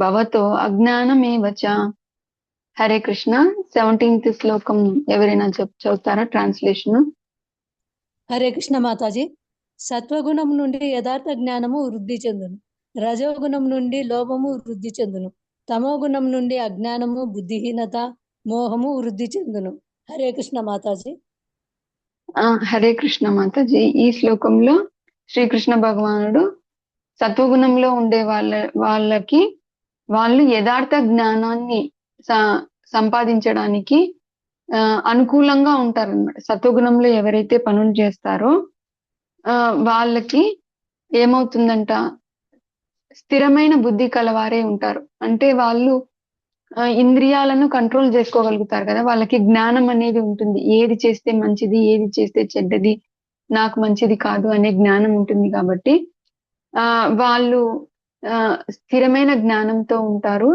భవతో అజ్ఞానమేవచ. హరే కృష్ణ. 17th శ్లోకం ఎవరైనా చదువుతారా ట్రాన్స్లేషన్? హరే కృష్ణ మాతాజీ. సత్వగుణం నుండి యథార్థ జ్ఞానము వృద్ధి చెందును, రజోగుణం నుండి లోభము వృద్ధి చెందును, తమో గుణం నుండి అజ్ఞానము, బుద్ధిహీనత, మోహము వృద్ధి చెందును. హరే కృష్ణ మాతాజీ. హరే కృష్ణ మాతాజీ. ఈ శ్లోకంలో శ్రీకృష్ణ భగవానుడు సత్వగుణంలో ఉండే వాళ్ళకి వాళ్ళు యథార్థ జ్ఞానాన్ని సంపాదించడానికి అనుకూలంగా ఉంటారన్నమాట. సత్వగుణంలో ఎవరైతే పనులు చేస్తారో వాళ్ళకి ఏమవుతుందంట, స్థిరమైన బుద్ధి కలవారే ఉంటారు. అంటే వాళ్ళు ఇంద్రియాలను కంట్రోల్ చేసుకోగలుగుతారు కదా, వాళ్ళకి జ్ఞానం అనేది ఉంటుంది. ఏది చేస్తే మంచిది, ఏది చేస్తే చెడ్డది, నాకు మంచిది కాదు అనే జ్ఞానం ఉంటుంది. కాబట్టి వాళ్ళు స్థిరమైన జ్ఞానంతో ఉంటారు,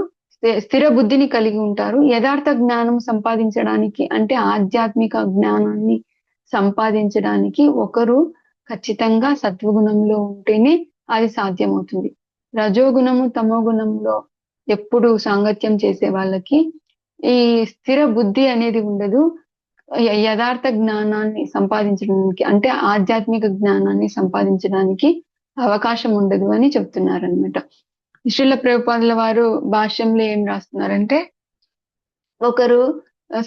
స్థిర బుద్ధిని కలిగి ఉంటారు. యథార్థ జ్ఞానం సంపాదించడానికి అంటే ఆధ్యాత్మిక జ్ఞానాన్ని సంపాదించడానికి ఒకరు ఖచ్చితంగా సత్వగుణంలో ఉంటేనే అది సాధ్యమవుతుంది. రజోగుణము తమో గుణంలో ఎప్పుడు సాంగత్యం చేసే వాళ్ళకి ఈ స్థిర బుద్ధి అనేది ఉండదు. యథార్థ జ్ఞానాన్ని సంపాదించడానికి అంటే ఆధ్యాత్మిక జ్ఞానాన్ని సంపాదించడానికి అవకాశం ఉండదు అని చెప్తున్నారు అనమాట. శ్రీల ప్రభుపాదుల వారు భాష్యంలో ఏం రాస్తున్నారంటే, ఒకరు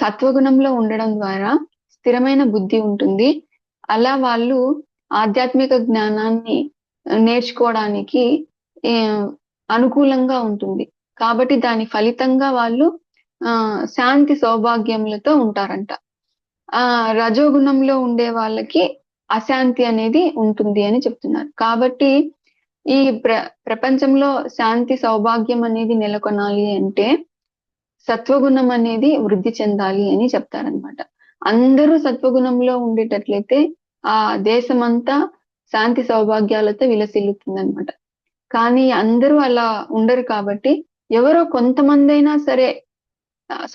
సత్వగుణంలో ఉండడం ద్వారా స్థిరమైన బుద్ధి ఉంటుంది. అలా వాళ్ళు ఆధ్యాత్మిక జ్ఞానాన్ని నేర్చుకోవడానికి అనుకూలంగా ఉంటుంది. కాబట్టి దాని ఫలితంగా వాళ్ళు శాంతి సౌభాగ్యములతో ఉంటారంట. రజోగుణంలో ఉండే వాళ్ళకి అశాంతి అనేది ఉంటుంది అని చెప్తున్నారు. కాబట్టి ఈ ప్రపంచంలో శాంతి సౌభాగ్యం అనేది నెలకొనాలి అంటే సత్వగుణం అనేది వృద్ధి చెందాలి అని చెప్తారనమాట. అందరూ సత్వగుణంలో ఉండేటట్లయితే ఆ దేశమంతా శాంతి సౌభాగ్యాలతో విలసిల్లుతుందన్నమాట. కానీ అందరూ అలా ఉండరు. కాబట్టి ఎవరో కొంతమంది అయినా సరే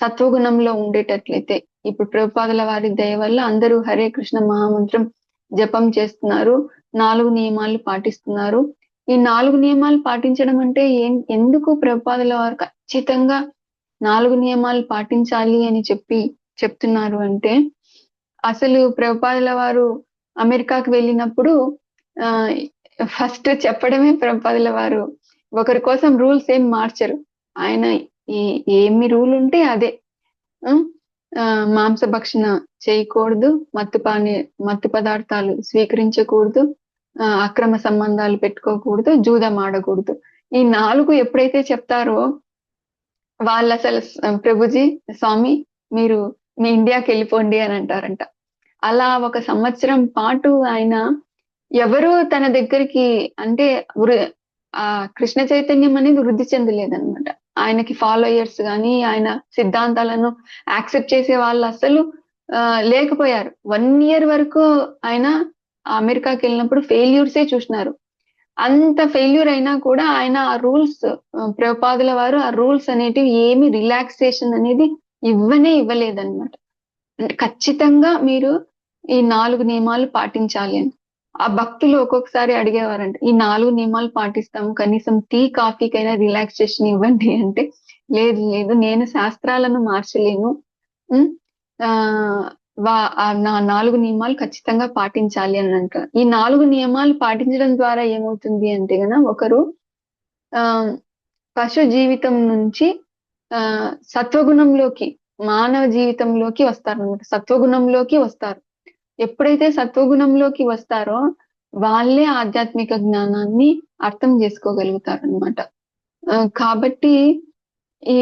సత్వగుణంలో ఉండేటట్లయితే, ఇప్పుడు ప్రభుపాదుల వారి దయ వల్ల అందరూ హరే కృష్ణ మహామంత్రం జపం చేస్తున్నారు, 4 నియమాలు పాటిస్తున్నారు. ఈ 4 నియమాలు పాటించడం అంటే ఎందుకు ప్రభుపాదుల వారు ఖచ్చితంగా 4 నియమాలు పాటించాలి అని చెప్తున్నారు అంటే, అసలు ప్రభుపాదుల వారు అమెరికాకు వెళ్ళినప్పుడు ఫస్ట్ చెప్పడమే, ప్రభుపాదుల వారు ఒకరి కోసం రూల్స్ ఏం మార్చరు. ఆయన ఏమి రూల్ ఉంటే అదే. మాంసభక్షణ చేయకూడదు, మత్తు పదార్థాలు స్వీకరించకూడదు, అక్రమ సంబంధాలు పెట్టుకోకూడదు, జూదం ఆడకూడదు. ఈ 4 ఎప్పుడైతే చెప్తారో వాళ్ళు అసలు ప్రభుజీ స్వామి మీరు మీ ఇండియాకి వెళ్ళిపోండి అని అంటారంట. అలా 1 సంవత్సరం పాటు ఆయన ఎవరు తన దగ్గరికి అంటే కృష్ణ చైతన్యం అనేది వృద్ధి చెందలేదన్నమాట. ఆయనకి ఫాలోయర్స్ కానీ ఆయన సిద్ధాంతాలను యాక్సెప్ట్ చేసే వాళ్ళు అసలు లేకపోయారు. 1 year వరకు ఆయన అమెరికాకి వెళ్ళినప్పుడు ఫెయిల్యూర్సే చూసినారు. అంత ఫెయిల్యూర్ అయినా కూడా ఆయన ఆ రూల్స్, ప్రభుపాదుల వారు ఆ రూల్స్ అనేటివి ఏమి రిలాక్సేషన్ అనేది ఇవ్వలేదన్నమాట. ఖచ్చితంగా మీరు ఈ 4 నియమాలు పాటించాలి అని. ఆ భక్తులు ఒక్కొక్కసారి అడిగేవారంట, ఈ 4 నియమాలు పాటిస్తాము, కనీసం టీ కాఫీకైనా రిలాక్సేషన్ ఇవ్వండి అంటే, లేదు నేను శాస్త్రాలను మార్చలేను, నా 4 నియమాలు ఖచ్చితంగా పాటించాలి అని అంటారు. ఈ 4 నియమాలు పాటించడం ద్వారా ఏమవుతుంది అంటే గన ఒకరు పశు జీవితం నుంచి సత్వగుణంలోకి, మానవ జీవితంలోకి వస్తారన్నమాట. సత్వగుణంలోకి వస్తారు. ఎప్పుడైతే సత్వగుణంలోకి వస్తారో వాళ్ళే ఆధ్యాత్మిక జ్ఞానాన్ని అర్థం చేసుకోగలుగుతారు అనమాట. కాబట్టి ఈ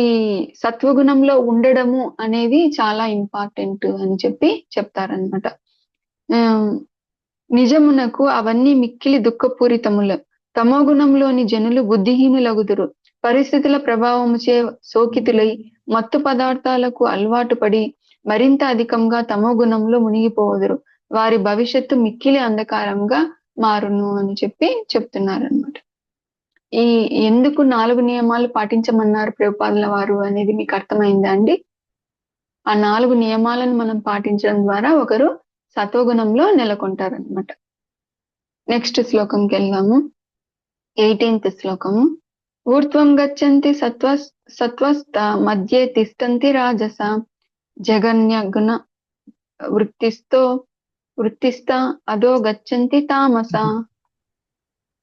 సత్వగుణంలో ఉండడము అనేది చాలా ఇంపార్టెంట్ అని చెప్తారనమాట. నిజమునకు అవన్నీ మిక్కిలి దుఃఖపూరితములు. తమో గుణంలోని జనులు బుద్ధిహీనులగుదురు. పరిస్థితుల ప్రభావముచే సోకితులై మత్తు పదార్థాలకు అలవాటు పడి మరింత అధికంగా తమో గుణంలో మునిగిపోవుదురు. వారి భవిష్యత్తు మిక్కిలి అంధకారంగా మారును అని చెప్తున్నారు అనమాట. ఈ ఎందుకు 4 నియమాలు పాటించమన్నారు ప్రభుపాదుల వారు అనేది మీకు అర్థమైందా అండి? ఆ 4 నియమాలను మనం పాటించడం ద్వారా ఒకరు సత్వగుణంలో నెలకొంటారనమాట. నెక్స్ట్ శ్లోకంకి వెళ్దాము. 18th శ్లోకము. ఊర్ధ్వం గచ్చంతి సత్వస్థ మధ్యే తిష్టంతి రాజస జగన్యగుణ వృత్తిస్థ అదో గచ్చంతి తామస.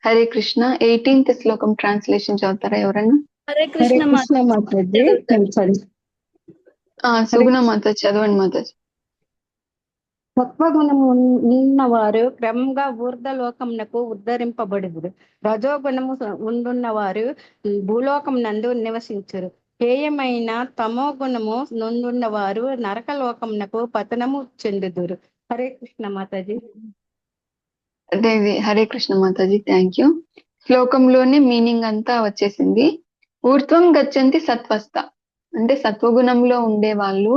హరే కృష్ణ. 18th శ్లోకం ట్రాన్స్లేషన్ చదువుతారా ఎవరైనా? హరే హరే కృష్ణ కృష్ణ మాతాజీ. మాతాజీ. నేను చదివి సుగుణ మాత చదవండి మాతాజీ. సత్వగుణం ఉన్నవారు క్రమంగా ఊర్ధ్వలోకమునకు ఉద్ధరింపబడుదురు. రజోగుణము ఉండున్న వారు భూలోకం నందు నివసించురు. హేయమైన తమో గుణము నొందున్న వారు నరకలోకమునకు పతనము చెందుదురు. హరే కృష్ణ మాతాజీ. హరే కృష్ణ మాతాజీ. Thank you. శ్లోకంలోనే మీనింగ్ అంతా వచ్చేసింది. ఊర్ధ్వం గచ్చంతి సత్వస్థ అంటే సత్వగుణంలో ఉండే వాళ్ళు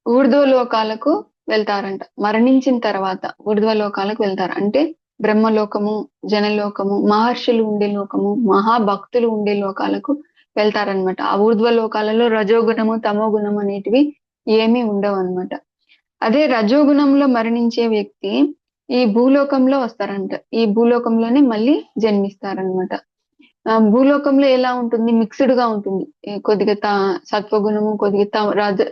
ఊర్ధ్వలోకాలకు వెళ్తారంట. మరణించిన తర్వాత ఊర్ధ్వలోకాలకు వెళ్తారు. అంటే బ్రహ్మలోకము, జనలోకము, మహర్షులు ఉండే లోకము, మహాభక్తులు ఉండే లోకాలకు వెళ్తారనమాట. ఆ ఊర్ధ్వలోకాలలో రజోగుణము, తమో గుణం అనేటివి ఏమీ ఉండవు అనమాట. అదే రజోగుణంలో మరణించే వ్యక్తి ఈ భూలోకంలో వస్తారంట. ఈ భూలోకంలోనే మళ్ళీ జన్మిస్తారనమాట. భూలోకంలో ఎలా ఉంటుంది? మిక్స్డ్ గా ఉంటుంది. కొద్దిగా సత్వగుణము, కొద్దిగా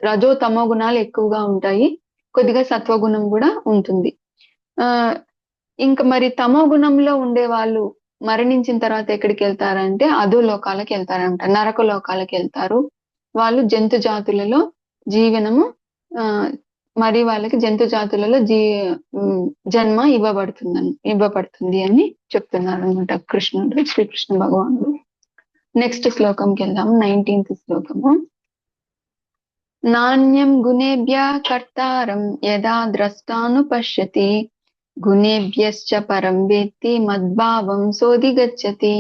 రజో తమో గుణాలు ఎక్కువగా ఉంటాయి. కొద్దిగా సత్వగుణం కూడా ఉంటుంది. ఇంకా మరి తమో గుణంలో ఉండే వాళ్ళు మరణించిన తర్వాత ఎక్కడికి వెళ్తారంటే అధో లోకాలకు వెళ్తారంట. నరక లోకాలకు వెళ్తారు. వాళ్ళు జంతు జాతులలో మరి వాళ్ళకి జంతు జాతులలో జన్మ ఇవ్వబడుతుంది అని చెప్తున్నారు అనమాట కృష్ణుడు, శ్రీకృష్ణ భగవానుడు. నెక్స్ట్ శ్లోకంకి వెళ్దాం. 19th శ్లోకము. నాణ్యం గుణేభ్య కర్తారం యదా ద్రష్టాను పశ్యతి గుణేభ్యశ్చ పరం వేత్తి మద్భావం సోధిగచ్చతి.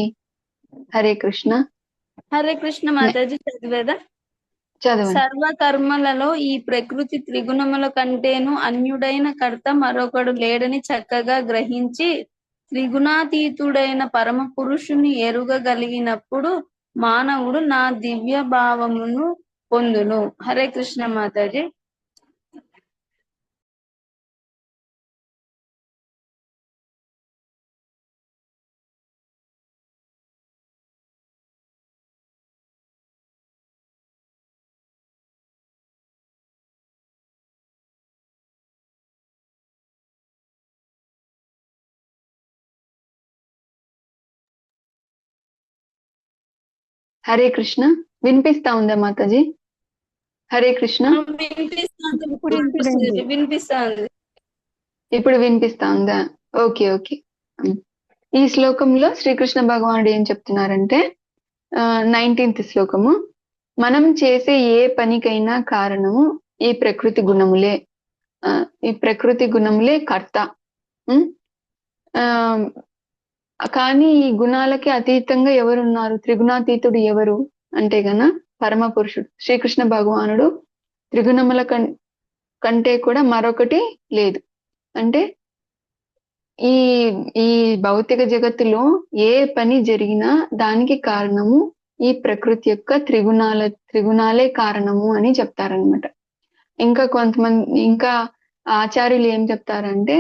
హరే కృష్ణ. హరే కృష్ణ మాతాజీ. చదివేదా? చదవండి. సర్వ కర్మలలో ఈ ప్రకృతి త్రిగుణముల కంటేను అన్యుడైన కర్త మరొకడు లేడని చక్కగా గ్రహించి త్రిగుణాతీతుడైన పరమ పురుషుని ఎరుగగలిగినప్పుడు మానవుడు నా దివ్య భావమును పొందును. హరే కృష్ణ మాతాజీ. హరే కృష్ణ. వినిపిస్తా ఉందా మాతాజీ? హరే కృష్ణ. వినిపిస్తుంది. ఇప్పుడు వినిపిస్తా ఉందా? ఓకే. ఈ శ్లోకంలో శ్రీకృష్ణ భగవానుడు ఏం చెప్తున్నారంటే 19th శ్లోకము. మనం చేసే ఏ పనికైనా కారణము ఈ ప్రకృతి గుణములే. ఈ ప్రకృతి గుణములే కర్త. కానీ ఈ గుణాలకి అతీతంగా ఎవరున్నారు? త్రిగుణాతీతుడు ఎవరు అంటే గన పరమ పురుషుడు శ్రీకృష్ణ భగవానుడు. త్రిగుణముల కంటే కూడా మరొకటి లేదు. అంటే ఈ భౌతిక జగత్తులో ఏ పని జరిగినా దానికి కారణము ఈ ప్రకృతి యొక్క త్రిగుణాలే కారణము అని చెప్తారనమాట. ఇంకా ఆచార్యులు ఏం చెప్తారంటే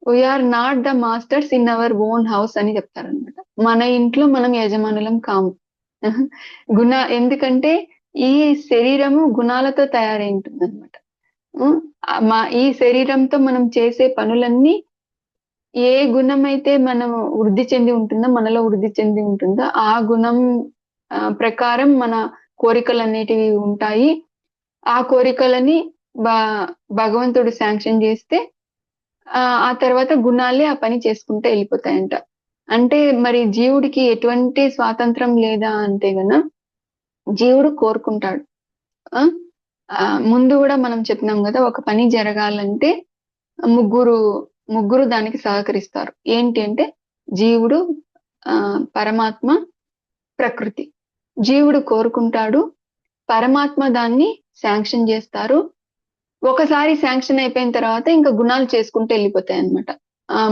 we are not the masters in our own house అని చెప్తారనమాట. మన ఇంట్లో మనం యజమానులం కాము. ఎందుకంటే ఈ శరీరము గుణాలతో తయారై ఉంటుంది అనమాట. ఈ శరీరంతో మనం చేసే పనులన్నీ ఏ గుణం అయితే మనం వృద్ధి చెంది ఉంటుందో, మనలో వృద్ధి చెంది ఉంటుందో ఆ గుణం ప్రకారం మన కోరికలు అనేటివి ఉంటాయి. ఆ కోరికలని భగవంతుడు శాంక్షన్ చేస్తే ఆ తర్వాత గుణాలే ఆ పని చేసుకుంటూ వెళ్ళిపోతాయంట. అంటే మరి జీవుడికి ఎటువంటి స్వాతంత్రం లేదా అంటే గన జీవుడు కోరుకుంటాడు. ముందు కూడా మనం చెప్పినాం కదా, ఒక పని జరగాలంటే ముగ్గురు దానికి సహకరిస్తారు. ఏంటి అంటే జీవుడు, పరమాత్మ, ప్రకృతి. జీవుడు కోరుకుంటాడు, పరమాత్మ దాన్ని శాంక్షన్ చేస్తారు. ఒకసారి శాంక్షన్ అయిపోయిన తర్వాత ఇంకా గుణాలు చేసుకుంటూ వెళ్ళిపోతాయి అన్నమాట.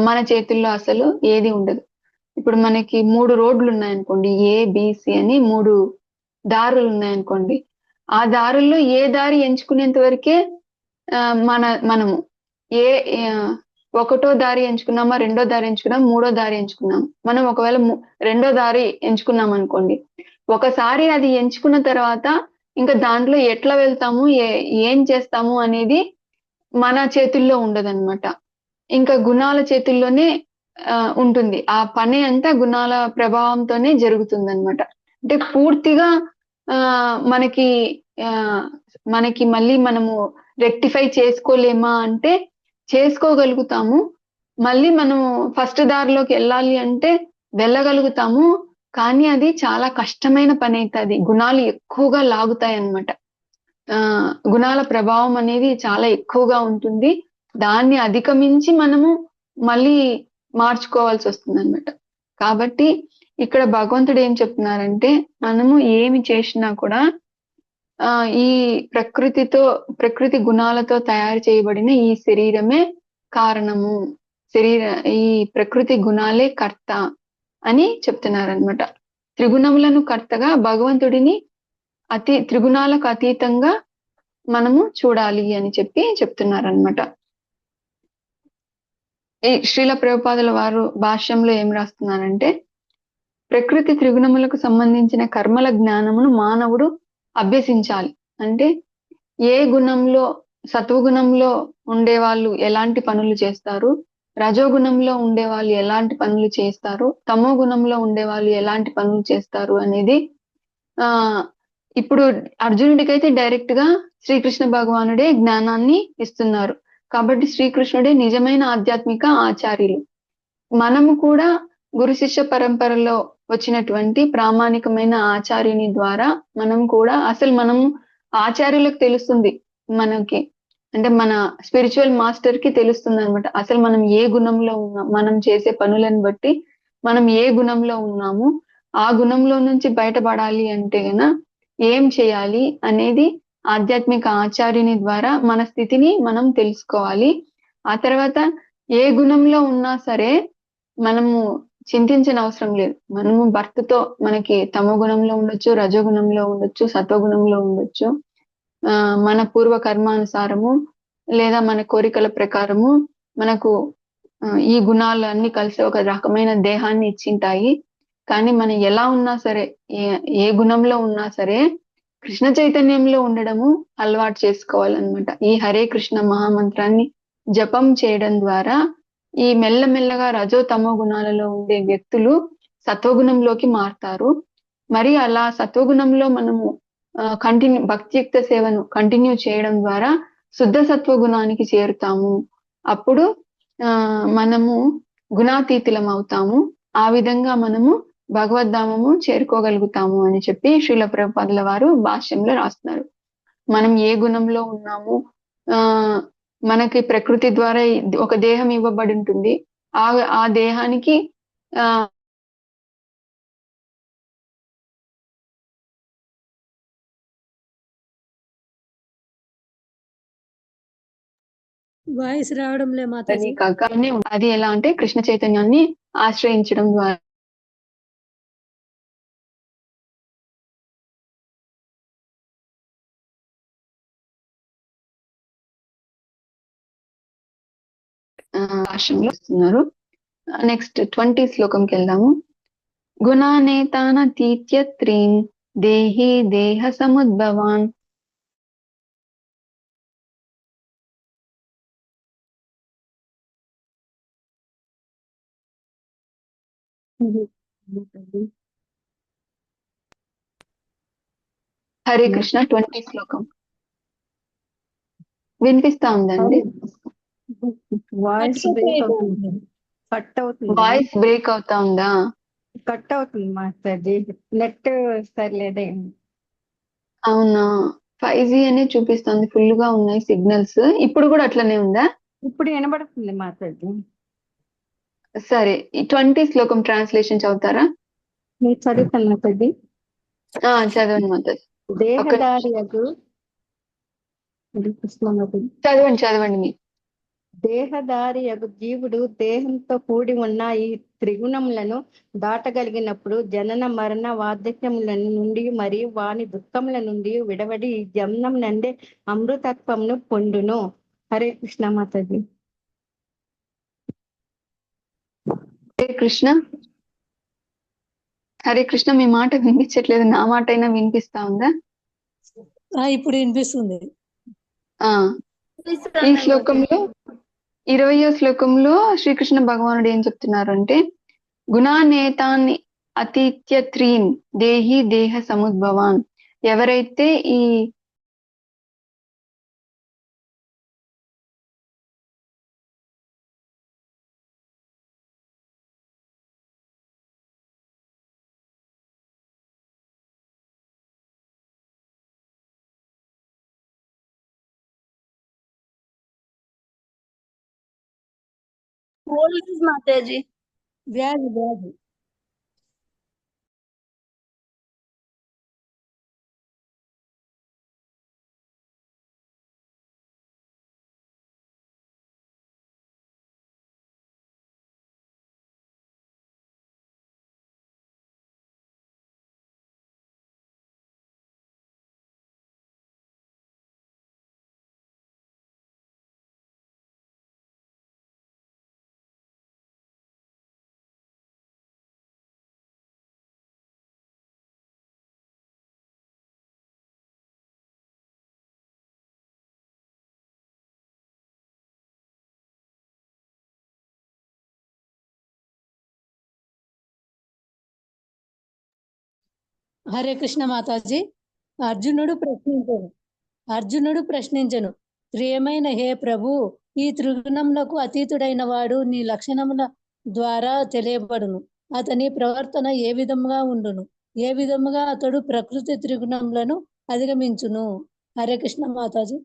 మన చేతుల్లో అసలు ఏది ఉండదు. ఇప్పుడు మనకి 3 రోడ్లు ఉన్నాయనుకోండి, ABC అని 3 దారులు ఉన్నాయనుకోండి. ఆ దారుల్లో ఏ దారి ఎంచుకునేంత వరకే మనము ఏ ఒకటో దారి ఎంచుకున్నామా, రెండో దారి ఎంచుకున్నాం, మూడో దారి ఎంచుకున్నాం. మనం ఒకవేళ రెండో దారి ఎంచుకున్నాం అనుకోండి, ఒకసారి అది ఎంచుకున్న తర్వాత ఇంకా దాంట్లో ఎట్లా వెళ్తాము, ఏం చేస్తాము అనేది మన చేతుల్లో ఉండదన్నమాట. ఇంకా గుణాల చేతుల్లోనే ఉంటుంది. ఆ పని అంతా గుణాల ప్రభావంతోనే జరుగుతుందన్నమాట. అంటే పూర్తిగా మనకి మనకి మళ్ళీ మనము రెక్టిఫై చేసుకోలేమా అంటే చేసుకోగలుగుతాము. మళ్ళీ మనం ఫస్ట్ దారిలోకి వెళ్ళాలి అంటే వెళ్ళగలుగుతాము. కానీ అది చాలా కష్టమైన పని అవుతుంది. గుణాలు ఎక్కువగా లాగుతాయి అన్నమాట. గుణాల ప్రభావం అనేది చాలా ఎక్కువగా ఉంటుంది. దాన్ని అధిగమించి మనము మళ్ళీ మార్చుకోవాల్సి వస్తుంది అన్నమాట. కాబట్టి ఇక్కడ భగవంతుడు ఏం చెప్తున్నారంటే, మనము ఏమి చేసినా కూడా ఈ ప్రకృతి గుణాలతో తయారు చేయబడిన ఈ శరీరమే కారణము, ఈ ప్రకృతి గుణాలే కర్త అని చెప్తున్నారనమాట. త్రిగుణములను కర్తగా భగవంతుడిని త్రిగుణాలకు అతీతంగా మనము చూడాలి అని చెప్తున్నారనమాట. ఈ శ్రీల ప్రభుపాదుల వారు భాష్యంలో ఏం రాస్తున్నారంటే, ప్రకృతి త్రిగుణములకు సంబంధించిన కర్మల జ్ఞానమును మానవుడు అభ్యసించాలి. అంటే ఏ గుణంలో, సత్వగుణంలో ఉండే వాళ్ళు ఎలాంటి పనులు చేస్తారు, రజోగుణంలో ఉండే వాళ్ళు ఎలాంటి పనులు చేస్తారు, తమో గుణంలో ఉండే వాళ్ళు ఎలాంటి పనులు చేస్తారు అనేది ఇప్పుడు అర్జునుడికైతే డైరెక్ట్ గా శ్రీకృష్ణ భగవానుడే జ్ఞానాన్ని ఇస్తున్నారు. కాబట్టి శ్రీకృష్ణుడే నిజమైన ఆధ్యాత్మిక ఆచార్యులు. మనము కూడా గురు శిష్య పరంపరలో వచ్చినటువంటి ప్రామాణికమైన ఆచార్యుని ద్వారా మనం కూడా మనము ఆచార్యులకు తెలుస్తుంది, మనకి అంటే మన స్పిరిచువల్ మాస్టర్ కి తెలుస్తుంది అనమాట. అసలు మనం ఏ గుణంలో ఉన్నాం, మనం చేసే పనులను బట్టి మనం ఏ గుణంలో ఉన్నాము, ఆ గుణంలో నుంచి బయటపడాలి అంటే గన ఏం చేయాలి అనేది ఆధ్యాత్మిక ఆచార్యుని ద్వారా మన స్థితిని మనం తెలుసుకోవాలి. ఆ తర్వాత ఏ గుణంలో ఉన్నా సరే మనము చింతించిన అవసరం లేదు. మనము భర్తతో మనకి తమో గుణంలో ఉండొచ్చు, రజోగుణంలో ఉండొచ్చు, సత్వగుణంలో ఉండొచ్చు. మన పూర్వ కర్మానుసారము లేదా మన కోరికల ప్రకారము మనకు ఈ గుణాలు అన్ని కలిసి ఒక రకమైన దేహాన్ని ఇచ్చింటాయి. కానీ మనం ఎలా ఉన్నా సరే, ఏ గుణంలో ఉన్నా సరే కృష్ణ చైతన్యంలో ఉండడము అలవాటు చేసుకోవాలన్నమాట. ఈ హరే కృష్ణ మహామంత్రాన్ని జపం చేయడం ద్వారా ఈ మెల్లమెల్లగా రజో తమో గుణాలలో ఉండే వ్యక్తులు సత్వగుణంలోకి మారుతారు. మరి అలా సత్వగుణంలో మనము భక్తియుక్త సేవను కంటిన్యూ చేయడం ద్వారా శుద్ధ సత్వగుణానికి చేరుతాము. అప్పుడు మనము గుణాతీతులం అవుతాము. ఆ విధంగా మనము భగవద్ధామము చేరుకోగలుగుతాము అని శ్రీల ప్రభుపాదుల వారు భాష్యంలో రాస్తున్నారు. మనం ఏ గుణంలో ఉన్నాము, మనకి ప్రకృతి ద్వారా ఒక దేహం ఇవ్వబడి ఉంటుంది. ఆ దేహానికి వాయిస్ రావడంలే మాతాజీ. అది ఎలా అంటే కృష్ణ చైతన్యాన్ని ఆశ్రయించడం ద్వారా భాష్యంలో ఇస్తున్నారు. నెక్స్ట్ 20 శ్లోకంకి వెళ్దాము. గుణానేతానతీత్యత్రీన్ దేహి దేహ సముద్భవాన్ హరే కృష్ణ 20 శ్లోకం వినిపిస్తా ఉందండి? వాయిస్ బ్రేక్ అవుతుంది, కట్ అవుతుంది. వాయిస్ బ్రేక్ అవుతా ఉందా? కట్ అవుతుంది మాస్టర్జీ, నెట్ సరిలేదే. అవునా? 5G అనే చూపిస్తుంది, ఫుల్ గా ఉన్నాయి సిగ్నల్స్. ఇప్పుడు కూడా అట్లనే ఉందా? ఇప్పుడు వినబడుతుంది మాస్టర్జీ. సరే, ఈ 20 శ్లోకం ట్రాన్స్లేషన్ చదువుతారా? మీరు చదువుతాను మాస్టర్జీ. చదవండి మాతాజీ. దేహదారియకు చదవండి మీరు. దేహధారి యగు జీవుడు దేహంతో కూడి ఉన్న ఈ త్రిగుణములను దాటగలిగినప్పుడు జనన మరణ వార్ధక్యముల నుండి మరియు వాని దుఃఖముల నుండి విడవడి ఈ జన్మం నందే అమృతత్వమును పొందును. హరే కృష్ణ మాతాజీ. హరే కృష్ణ. హరే కృష్ణ. మీ మాట వినిపించట్లేదు, నా మాట అయినా వినిపిస్తా ఉందా? ఇప్పుడు వినిపిస్తుంది. ఈ శ్లోకంలో 20వ శ్లోకంలో శ్రీకృష్ణ భగవానుడు ఏం చెప్తున్నారు అంటే, గుణానేతాన్ని అతీత్య త్రీన్ దేహి దేహ సముద్భవాన్. ఎవరైతే ఈ మాతాజీ వ్యాధి వ్యాధి హరే కృష్ణ మాతాజీ. అర్జునుడు ప్రశ్నించను ప్రియమైన హే ప్రభు, ఈ త్రిగుణములకు అతీతుడైన వాడు నీ లక్షణముల ద్వారా తెలియబడును. అతని ప్రవర్తన ఏ విధముగా ఉండును? ఏ విధముగా అతడు ప్రకృతి త్రిగుణములను అధిగమించును? హరే కృష్ణ మాతాజీ.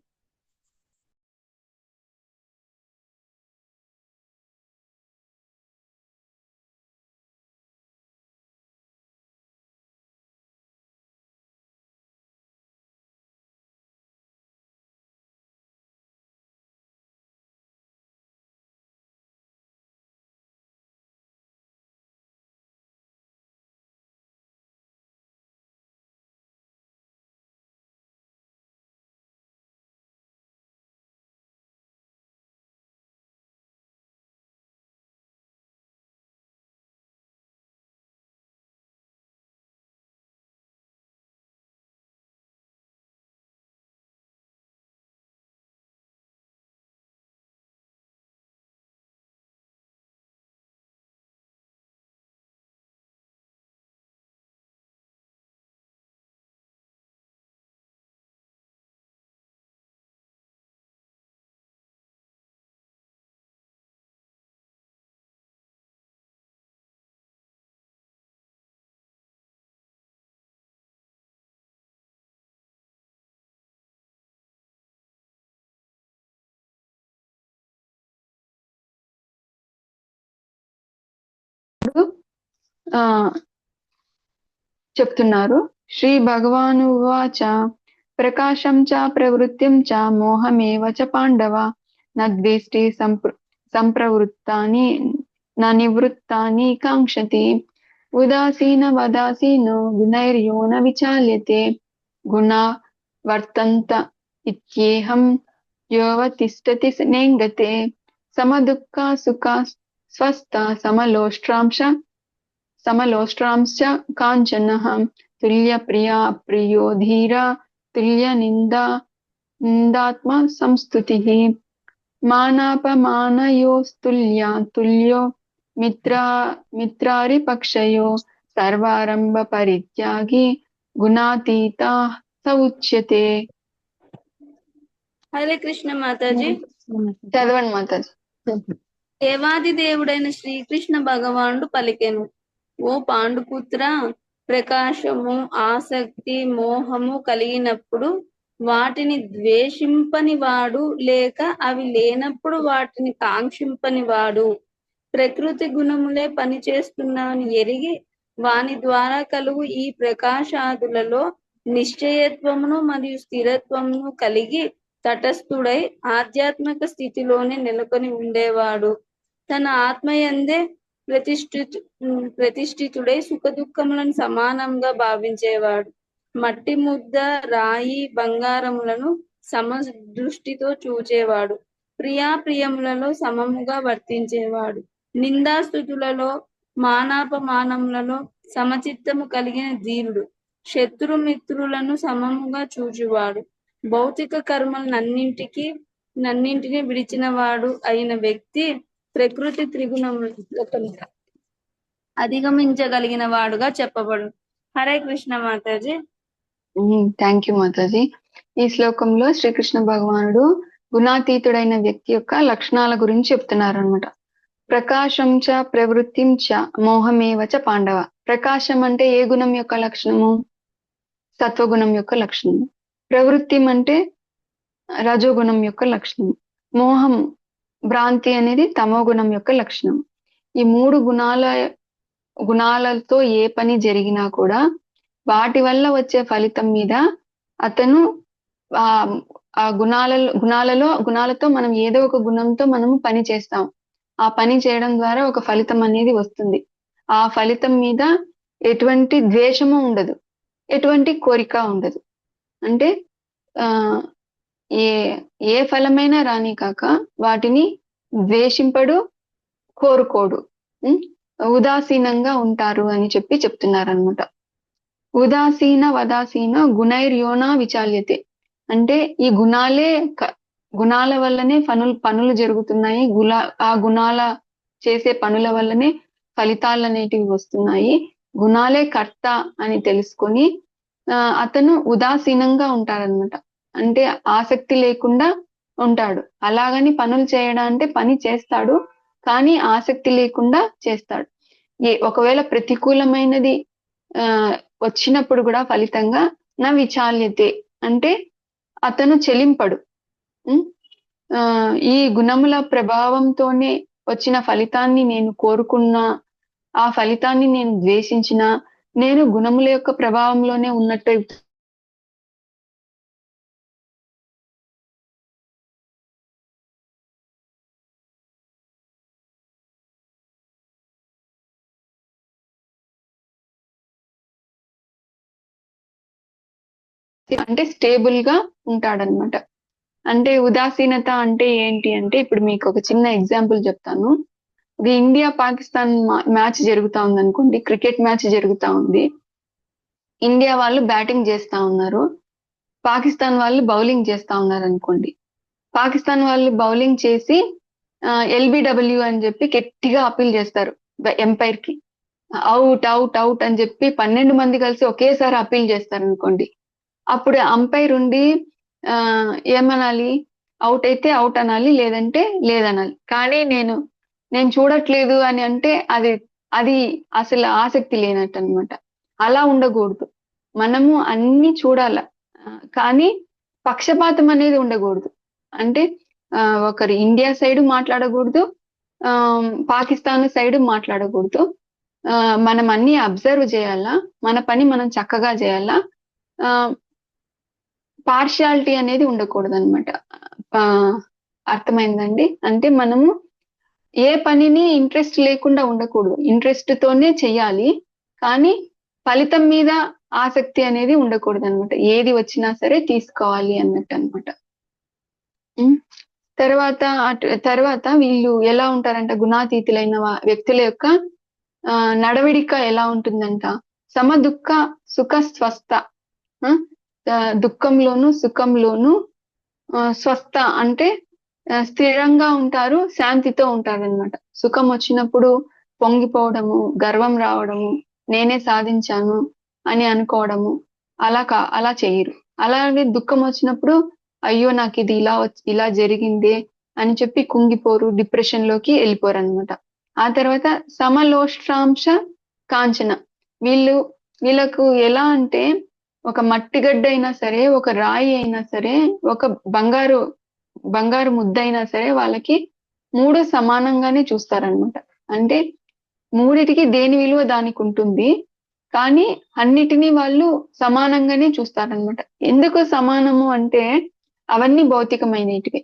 చెప్తున్నారు. శ్రీ భగవానువాచ ప్రకాశం చ ప్రవృత్తిం చ మోహమేవ చ పాండవ నద్వేష్టి సంప్రవృత్తాని న నివృత్తాని కాంక్షతి ఉదాసీన వదాసీనో గుణైర్యో న విచాల్యతే గుణా వర్తంత ఇత్యేహం యోవతిష్టతి నేంగతే సమదుఃఖ సుఖ స్వస్థ సమలోష్ట్రాంశ కాంచనః తుల్య ప్రియా ప్రియో ధీరా తుల్య నిందాత్మ సంస్తుతిః మానాపమానయోస్తుల్య తుల్యో మిత్రారిపక్షయో సర్వారంభ పరిత్యాగి గుణాతీతా స ఉచ్యతే. హరే కృష్ణ మాతాజీ. చదవండి మాతాజీ. దేవాది దేవుడైన శ్రీకృష్ణ భగవానుడు పలికెను, ఓ పాండుపుత్ర, ప్రకాశము, ఆసక్తి, మోహము కలిగినప్పుడు వాటిని ద్వేషింపని వాడు, లేక అవి లేనప్పుడు వాటిని కాంక్షింపని వాడు, ప్రకృతి గుణములే పనిచేస్తున్నావని ఎరిగి వాని ద్వారా కలుగు ఈ ప్రకాశాదులలో నిశ్చయత్వమును మరియు స్థిరత్వమును కలిగి తటస్థుడై ఆధ్యాత్మిక స్థితిలోనే నెలకొని ఉండేవాడు. తన ఆత్మయందే ప్రతిష్ఠితుడై సుఖదుఖములను సమానంగా భావించేవాడు. మట్టి ముద్ద, రాయి, బంగారములను సమదృష్టితో చూచేవాడు. ప్రియాప్రియములలో సమముగా వర్తించేవాడు. నిందాస్తుతులలో, మానాపమానములలో సమచిత్తము కలిగిన ధీరుడు. శత్రుమిత్రులను సమముగా చూచువాడు. భౌతిక కర్మలన్నింటినీ విడిచిన వాడు అయిన వ్యక్తి ప్రకృతి త్రిగుణములను అధిగమించగలిగిన వాడుగా చెప్పబడు. హరే కృష్ణ మాతాజీ. Thank you Mataji. ఈ శ్లోకంలో శ్రీకృష్ణ భగవానుడు గుణాతీతుడైన వ్యక్తి యొక్క లక్షణాల గురించి చెప్తున్నారు అనమాట. ప్రకాశం చ ప్రవృత్తిం చ మోహమేవ చ పాండవ. ప్రకాశం అంటే ఏ గుణం యొక్క లక్షణము? సత్వగుణం యొక్క లక్షణము. ప్రవృత్తి అంటే రజోగుణం యొక్క లక్షణం. మోహం, భ్రాంతి అనేది తమో గుణం యొక్క లక్షణం. ఈ మూడు గుణాలతో ఏ పని జరిగినా కూడా వాటి వల్ల వచ్చే ఫలితం మీద అతను ఆ గుణాలతో మనం ఏదో ఒక గుణంతో మనము పని చేస్తాం. ఆ పని చేయడం ద్వారా ఒక ఫలితం అనేది వస్తుంది. ఆ ఫలితం మీద ఎటువంటి ద్వేషము ఉండదు, ఎటువంటి కోరిక ఉండదు. అంటే ఏ ఫలమైనా రాని కాక వాటిని ద్వేషింపడు, కోరుకోడు, ఉదాసీనంగా ఉంటారు అని చెప్తున్నారు అనమాట. ఉదాసీన వదాసీన గుణైర్యోనా విచాల్యతే. అంటే ఈ గుణాల వల్లనే పనులు జరుగుతున్నాయి. ఆ గుణాల చేసే పనుల వల్లనే ఫలితాలు అనేటివి వస్తున్నాయి. గుణాలే కర్త అని తెలుసుకొని అతను ఉదాసీనంగా ఉంటాడనమాట. అంటే ఆసక్తి లేకుండా ఉంటాడు. అలాగని పనులు చేయడం అంటే పని చేస్తాడు, కానీ ఆసక్తి లేకుండా చేస్తాడు. ఒకవేళ ప్రతికూలమైనది వచ్చినప్పుడు కూడా ఫలితంగా నా విచాల్యతే అంటే అతను చెలింపడు. ఈ గుణముల ప్రభావంతోనే వచ్చిన ఫలితాన్ని నేను కోరుకున్నా, ఆ ఫలితాన్ని నేను ద్వేషించినా, నేను గుణముల యొక్క ప్రభావంలోనే ఉన్నట్టు అంటే స్టేబుల్ గా ఉంటాడనమాట. అంటే ఉదాసీనత అంటే ఏంటి అంటే, ఇప్పుడు మీకు ఒక చిన్న ఎగ్జాంపుల్ చెప్తాను. ఇది ఇండియా పాకిస్తాన్ మ్యాచ్ జరుగుతా ఉంది అనుకోండి, క్రికెట్ మ్యాచ్ జరుగుతా ఉంది. ఇండియా వాళ్ళు బ్యాటింగ్ చేస్తా ఉన్నారు, పాకిస్తాన్ వాళ్ళు బౌలింగ్ చేస్తా ఉన్నారు అనుకోండి. పాకిస్తాన్ వాళ్ళు బౌలింగ్ చేసి LBW అని చెప్పి గట్టిగా అప్పీల్ చేస్తారు ఎంపైర్ కి. అవుట్ అవుట్ అవుట్ అని చెప్పి 12 మంది కలిసి ఒకేసారి అప్పీల్ చేస్తారు అనుకోండి. అప్పుడు అంపైర్ ఉండి ఏమనాలి? అవుట్ అయితే అవుట్ అనాలి, లేదంటే లేదనాలి. కానీ నేను చూడట్లేదు అని అంటే అది అసలు ఆసక్తి లేనట్టు అనమాట. అలా ఉండకూడదు. మనము అన్ని చూడాల, కానీ పక్షపాతం అనేది ఉండకూడదు. అంటే ఒకరు ఇండియా సైడ్ మాట్లాడకూడదు, పాకిస్తాన్ సైడ్ మాట్లాడకూడదు. మనం అన్ని అబ్జర్వ్ చేయాలా, మన పని మనం చక్కగా చేయాలా. పార్షియాలిటీ అనేది ఉండకూడదు అనమాట. అర్థమైందండి? అంటే మనము ఏ పనిని ఇంట్రెస్ట్ లేకుండా ఉండకూడదు, ఇంట్రెస్ట్ తోనే చెయ్యాలి, కానీ ఫలితం మీద ఆసక్తి అనేది ఉండకూడదు అనమాట. ఏది వచ్చినా సరే తీసుకోవాలి అన్నట్టు అనమాట. తర్వాత వీళ్ళు ఎలా ఉంటారంట, గుణాతీతులైన వ్యక్తుల యొక్క నడవడిక ఎలా ఉంటుందంట? సమదుఃఖ సుఖ స్వస్థ. దుఃఖంలోను సుఖంలోను స్వస్థ అంటే స్థిరంగా ఉంటారు, శాంతితో ఉంటారు అనమాట. సుఖం వచ్చినప్పుడు పొంగిపోవడము, గర్వం రావడము, నేనే సాధించాను అని అనుకోవడము అలా చేయరు. అలాగే దుఃఖం వచ్చినప్పుడు అయ్యో నాకు ఇది ఇలా జరిగింది అని చెప్పి కుంగిపోరు, డిప్రెషన్ లోకి వెళ్ళిపోరు అనమాట. ఆ తర్వాత సమలోష్ట్రాంశ కాంచన. వీళ్ళకు ఎలా అంటే, ఒక మట్టిగడ్డ అయినా సరే, ఒక రాయి అయినా సరే, ఒక బంగారు ముద్ద అయినా సరే వాళ్ళకి 3 సమానంగానే చూస్తారనమాట. అంటే మూడిటికి దేని విలువ దానికి ఉంటుంది, కానీ అన్నిటినీ వాళ్ళు సమానంగానే చూస్తారనమాట. ఎందుకు సమానము అంటే, అవన్నీ భౌతికమైనటివి.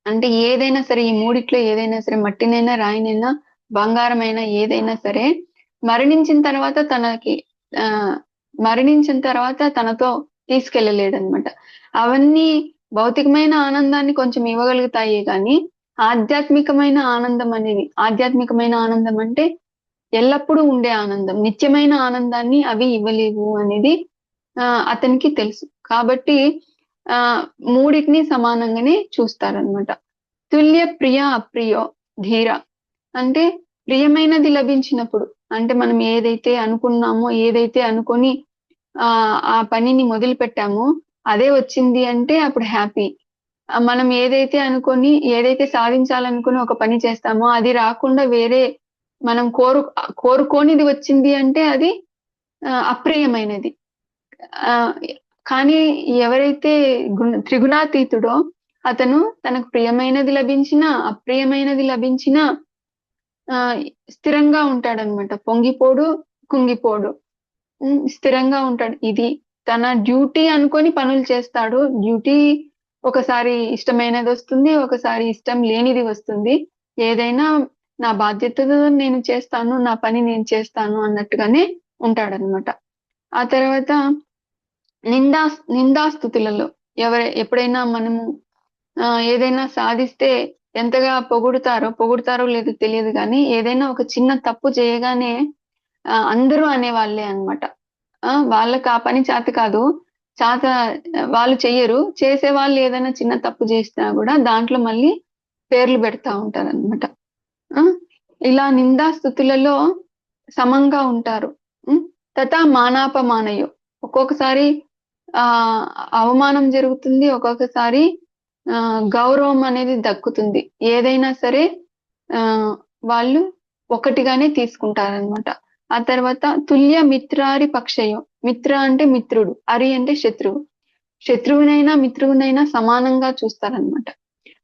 అంటే ఏదైనా సరే, ఈ మూడిట్లో ఏదైనా సరే, మట్టినైనా రాయినైనా బంగారమైనా ఏదైనా సరే మరణించిన తర్వాత తనతో తీసుకెళ్ళలేడనమాట. అవన్నీ భౌతికమైన ఆనందాన్ని కొంచెం ఇవ్వగలుగుతాయి కానీ ఆధ్యాత్మికమైన ఆనందం అంటే ఎల్లప్పుడూ ఉండే ఆనందం, నిత్యమైన ఆనందాన్ని అవి ఇవ్వలేవు అనేది అతనికి తెలుసు. కాబట్టి మూడింటిని సమానంగానే చూస్తారనమాట. తుల్య ప్రియ అప్రియో ధీర అంటే ప్రియమైనది లభించినప్పుడు, అంటే మనం ఏదైతే అనుకున్నామో, ఏదైతే అనుకొని ఆ పనిని మొదలు పెట్టామో అదే వచ్చింది అంటే అప్పుడు హ్యాపీ. మనం ఏదైతే సాధించాలనుకుని ఒక పని చేస్తామో అది రాకుండా వేరే మనం కోరుకోనిది వచ్చింది అంటే అది అప్రియమైనది. కానీ ఎవరైతే త్రిగుణాతీతుడో అతను తనకు ప్రియమైనది లభించినా అప్రియమైనది లభించినా స్థిరంగా ఉంటాడనమాట. పొంగిపోడు, కుంగిపోడు, స్థిరంగా ఉంటాడు. ఇది తన డ్యూటీ అనుకొని పనులు చేస్తాడు. డ్యూటీ ఒకసారి ఇష్టమైనది వస్తుంది, ఒకసారి ఇష్టం లేనిది వస్తుంది. ఏదైనా నా బాధ్యతతో నేను చేస్తాను, నా పని నేను చేస్తాను అన్నట్టుగానే ఉంటాడనమాట. ఆ తర్వాత నిందాస్తుతులలో ఎప్పుడైనా మనము ఏదైనా సాధిస్తే ఎంతగా పొగుడుతారో లేదో తెలియదు కానీ ఏదైనా ఒక చిన్న తప్పు చేయగానే అందరూ అనేవాళ్ళే అనమాట. వాళ్ళకి ఆ పని చేత కాదు, వాళ్ళు చెయ్యరు, చేసే వాళ్ళు ఏదైనా చిన్న తప్పు చేసినా కూడా దాంట్లో మళ్ళీ పేర్లు పెడతా ఉంటారు అనమాట. ఇలా నిందాస్తుతులలో సమంగా ఉంటారు. తథా మానాపమానయో, ఒక్కొక్కసారి అవమానం జరుగుతుంది, ఒక్కొక్కసారి గౌరవం అనేది దక్కుతుంది. ఏదైనా సరే వాళ్ళు ఒకటిగానే తీసుకుంటారనమాట. ఆ తర్వాత తుల్య మిత్రారి పక్షయో, మిత్ర అంటే మిత్రుడు, అరి అంటే శత్రువు. శత్రువునైనా మిత్రువునైనా సమానంగా చూస్తారనమాట.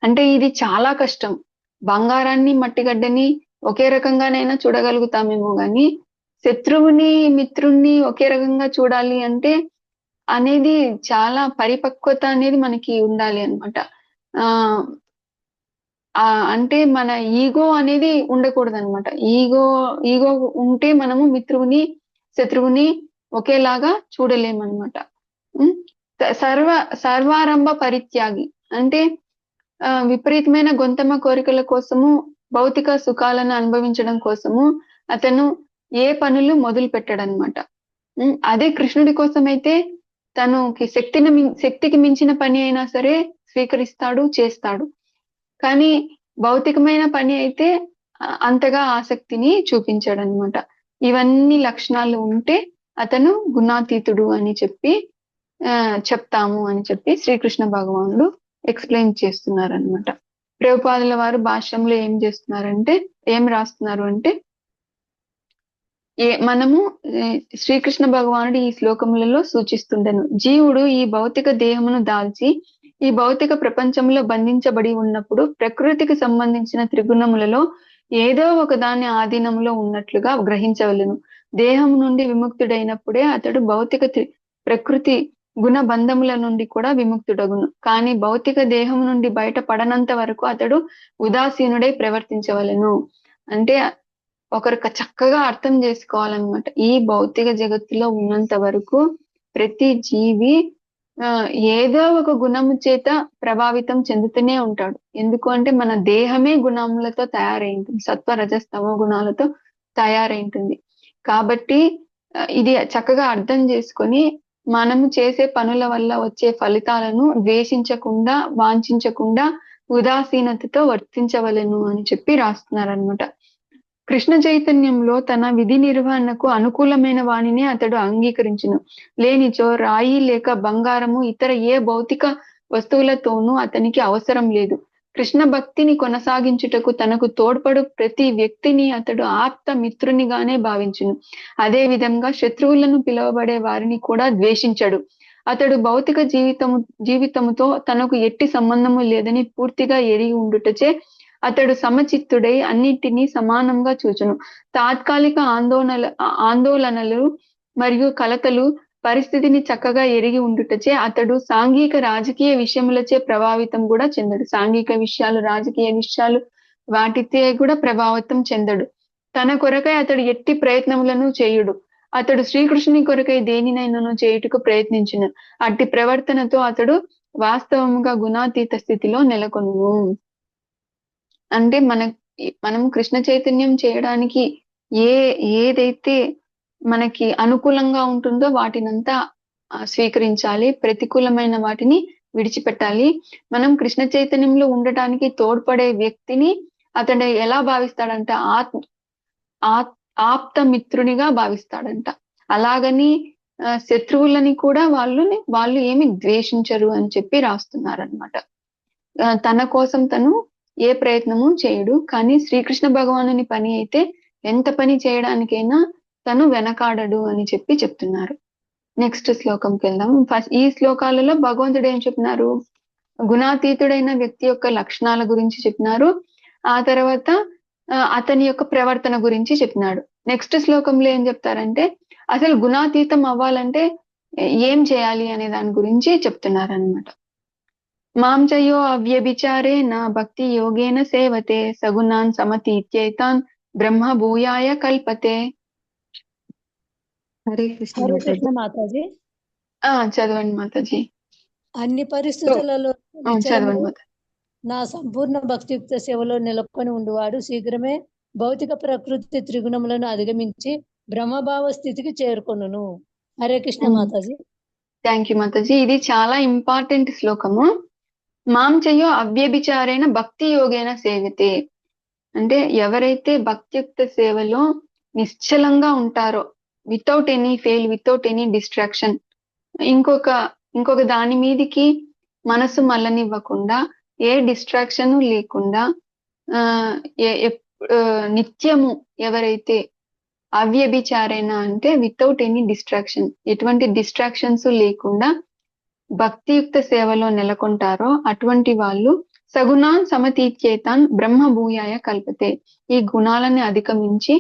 అంటే ఇది చాలా కష్టం. బంగారాన్ని మట్టిగడ్డని ఒకే రకంగానైనా చూడగలుగుతామేమో గాని శత్రువుని మిత్రుణ్ణి ఒకే రకంగా చూడాలి అంటే అనేది చాలా పరిపక్వత అనేది మనకి ఉండాలి అనమాట. అంటే మన ఈగో అనేది ఉండకూడదు అనమాట. ఈగో ఉంటే మనము మిత్రువుని శత్రువుని ఒకేలాగా చూడలేమన్నమాట. సర్వారంభ పరిత్యాగి అంటే విపరీతమైన గొంతమ కోరికల కోసము, భౌతిక సుఖాలను అనుభవించడం కోసము అతను ఏ పనులు మొదలు పెట్టడనమాట. అదే కృష్ణుడి కోసం అయితే తనకి శక్తికి మించిన పని అయినా సరే స్వీకరిస్తాడు, చేస్తాడు. కానీ భౌతికమైన పని అయితే అంతగా ఆసక్తిని చూపించాడు అనమాట. ఇవన్నీ లక్షణాలు ఉంటే అతను గుణాతీతుడు అని చెప్తాము అని చెప్పి శ్రీకృష్ణ భగవానుడు ఎక్స్ప్లెయిన్ చేస్తున్నారు అనమాట. ప్రభుపాదుల వారు భాష్యంలో ఏం రాస్తున్నారు అంటే మనము శ్రీకృష్ణ భగవానుడు ఈ శ్లోకములలో సూచిస్తుండెను. జీవుడు ఈ భౌతిక దేహమును దాల్చి ఈ భౌతిక ప్రపంచంలో బంధించబడి ఉన్నప్పుడు ప్రకృతికి సంబంధించిన త్రిగుణములలో ఏదో ఒక దాని ఆధీనంలో ఉన్నట్లుగా గ్రహించవలెను. దేహం నుండి విముక్తుడైనప్పుడే అతడు భౌతిక ప్రకృతి గుణబంధముల నుండి కూడా విముక్తుడగును. కానీ భౌతిక దేహం నుండి బయట పడనంత వరకు అతడు ఉదాసీనుడై ప్రవర్తించవలెను. అంటే ఒకరు చక్కగా అర్థం చేసుకోవాలన్నమాట. ఈ భౌతిక జగత్తులో ఉన్నంత వరకు ప్రతి జీవి ఏదో ఒక గుణము చేత ప్రభావితం చెందుతూనే ఉంటాడు. ఎందుకు అంటే మన దేహమే గుణములతో తయారై ఉంటుంది, సత్వ రజస్తమో గుణాలతో తయారై ఉంటుంది. కాబట్టి ఇది చక్కగా అర్థం చేసుకొని మనము చేసే పనుల వల్ల వచ్చే ఫలితాలను ద్వేషించకుండా, వాంఛించకుండా ఉదాసీనతతో వర్తించవలెను అని చెప్పి రాస్తున్నారనమాట. కృష్ణ చైతన్యంలో తన విధి నిర్వహణకు అనుకూలమైన వాణినే అతడు అంగీకరించును. లేనిచో రాయి లేక బంగారము ఇతర ఏ భౌతిక వస్తువులతోనూ అతనికి అవసరం లేదు. కృష్ణ భక్తిని కొనసాగించుటకు తనకు తోడ్పడు ప్రతి వ్యక్తిని అతడు ఆప్త మిత్రునిగానే భావించును. అదే విధంగా శత్రువులను పిలువబడే వారిని కూడా ద్వేషించడు. అతడు భౌతిక జీవితముతో తనకు ఎట్టి సంబంధము లేదని పూర్తిగా ఎరిగి ఉండుటచే అతడు సమచిత్తుడై అన్నిటినీ సమానంగా చూచును. తాత్కాలిక ఆందోళనలు మరియు కలతలు పరిస్థితిని చక్కగా ఎరిగి ఉండుటచే అతడు సాంఘిక రాజకీయ విషయములచే ప్రభావితం కూడా చెందడు. సాంఘిక విషయాలు, రాజకీయ విషయాలు వాటితే కూడా ప్రభావితం చెందడు. తన కొరకై అతడు ఎట్టి ప్రయత్నములను చేయుడు. అతడు శ్రీకృష్ణుని కొరకై దేనినైనాను చేయుటకు ప్రయత్నించును. అట్టి ప్రవర్తనతో అతడు వాస్తవముగా గుణాతీత స్థితిలో నెలకొనును. అంటే మనం కృష్ణ చైతన్యం చేయడానికి ఏదైతే మనకి అనుకూలంగా ఉంటుందో వాటినంతా స్వీకరించాలి, ప్రతికూలమైన వాటిని విడిచిపెట్టాలి. మనం కృష్ణ చైతన్యంలో ఉండటానికి తోడ్పడే వ్యక్తిని అతడు ఎలా భావిస్తాడంట, ఆప్త మిత్రునిగా భావిస్తాడంట. అలాగని శత్రువులని కూడా వాళ్ళు ఏమి ద్వేషించరు అని చెప్పి రాస్తున్నారనమాట. తన కోసం తను ఏ ప్రయత్నము చేయడు, కానీ శ్రీకృష్ణ భగవానుని పని అయితే ఎంత పని చేయడానికైనా తను వెనకాడడు అని చెప్పి చెప్తున్నారు. నెక్స్ట్ శ్లోకంకి వెళ్దాం. ఈ శ్లోకాలలో భగవంతుడు ఏం చెప్పినారు, గుణాతీతుడైన వ్యక్తి యొక్క లక్షణాల గురించి చెప్పినారు. ఆ తర్వాత అతని యొక్క ప్రవర్తన గురించి చెప్పినాడు. నెక్స్ట్ శ్లోకంలో ఏం చెప్తారంటే అసలు గుణాతీతం అవ్వాలంటే ఏం చేయాలి అనే దాని గురించి చెప్తున్నారు అనమాట. మాంచయో అవ్యభిచారే నా భక్తి యోగేన సేవతే సగుణాన్ సమతీత్యైతాన్ బ్రహ్మ భూయాయ కల్పతే. హరే కృష్ణ మాతాజీ. చదవండి మాతాజీ. అన్ని పరిస్థితులలో చదవండి మాతాజీ. నా సంపూర్ణ భక్తియుక్త సేవలో నెలకొని ఉండువాడు శీఘ్రమే భౌతిక ప్రకృతి త్రిగుణములను అధిగమించి బ్రహ్మభావ స్థితికి చేరుకొనును. హరే కృష్ణ మాతాజీ. Thank you Mataji. ఇది చాలా ఇంపార్టెంట్ శ్లోకము. మాంచయో అవ్యభిచారైన భక్తి యోగేన సేవతే అంటే ఎవరైతే భక్తియుక్త సేవలో నిశ్చలంగా ఉంటారో, without any fail, without any distraction, ఇంకొక దాని మీదికి మనసు మళ్ళనివ్వకుండా, ఏ డిస్ట్రాక్షన్ లేకుండా నిత్యము ఎవరైతే అవ్యభిచారైన అంటే వితౌట్ ఎనీ డిస్ట్రాక్షన్, ఎటువంటి డిస్ట్రాక్షన్స్ లేకుండా భక్తియుక్త సేవలో నెలకొంటారో అటువంటి వాళ్ళు సగుణాన్ సమతీత్యేతాన్ బ్రహ్మ భూయాయ కల్పతే ఈ గుణాలని అధిగమించి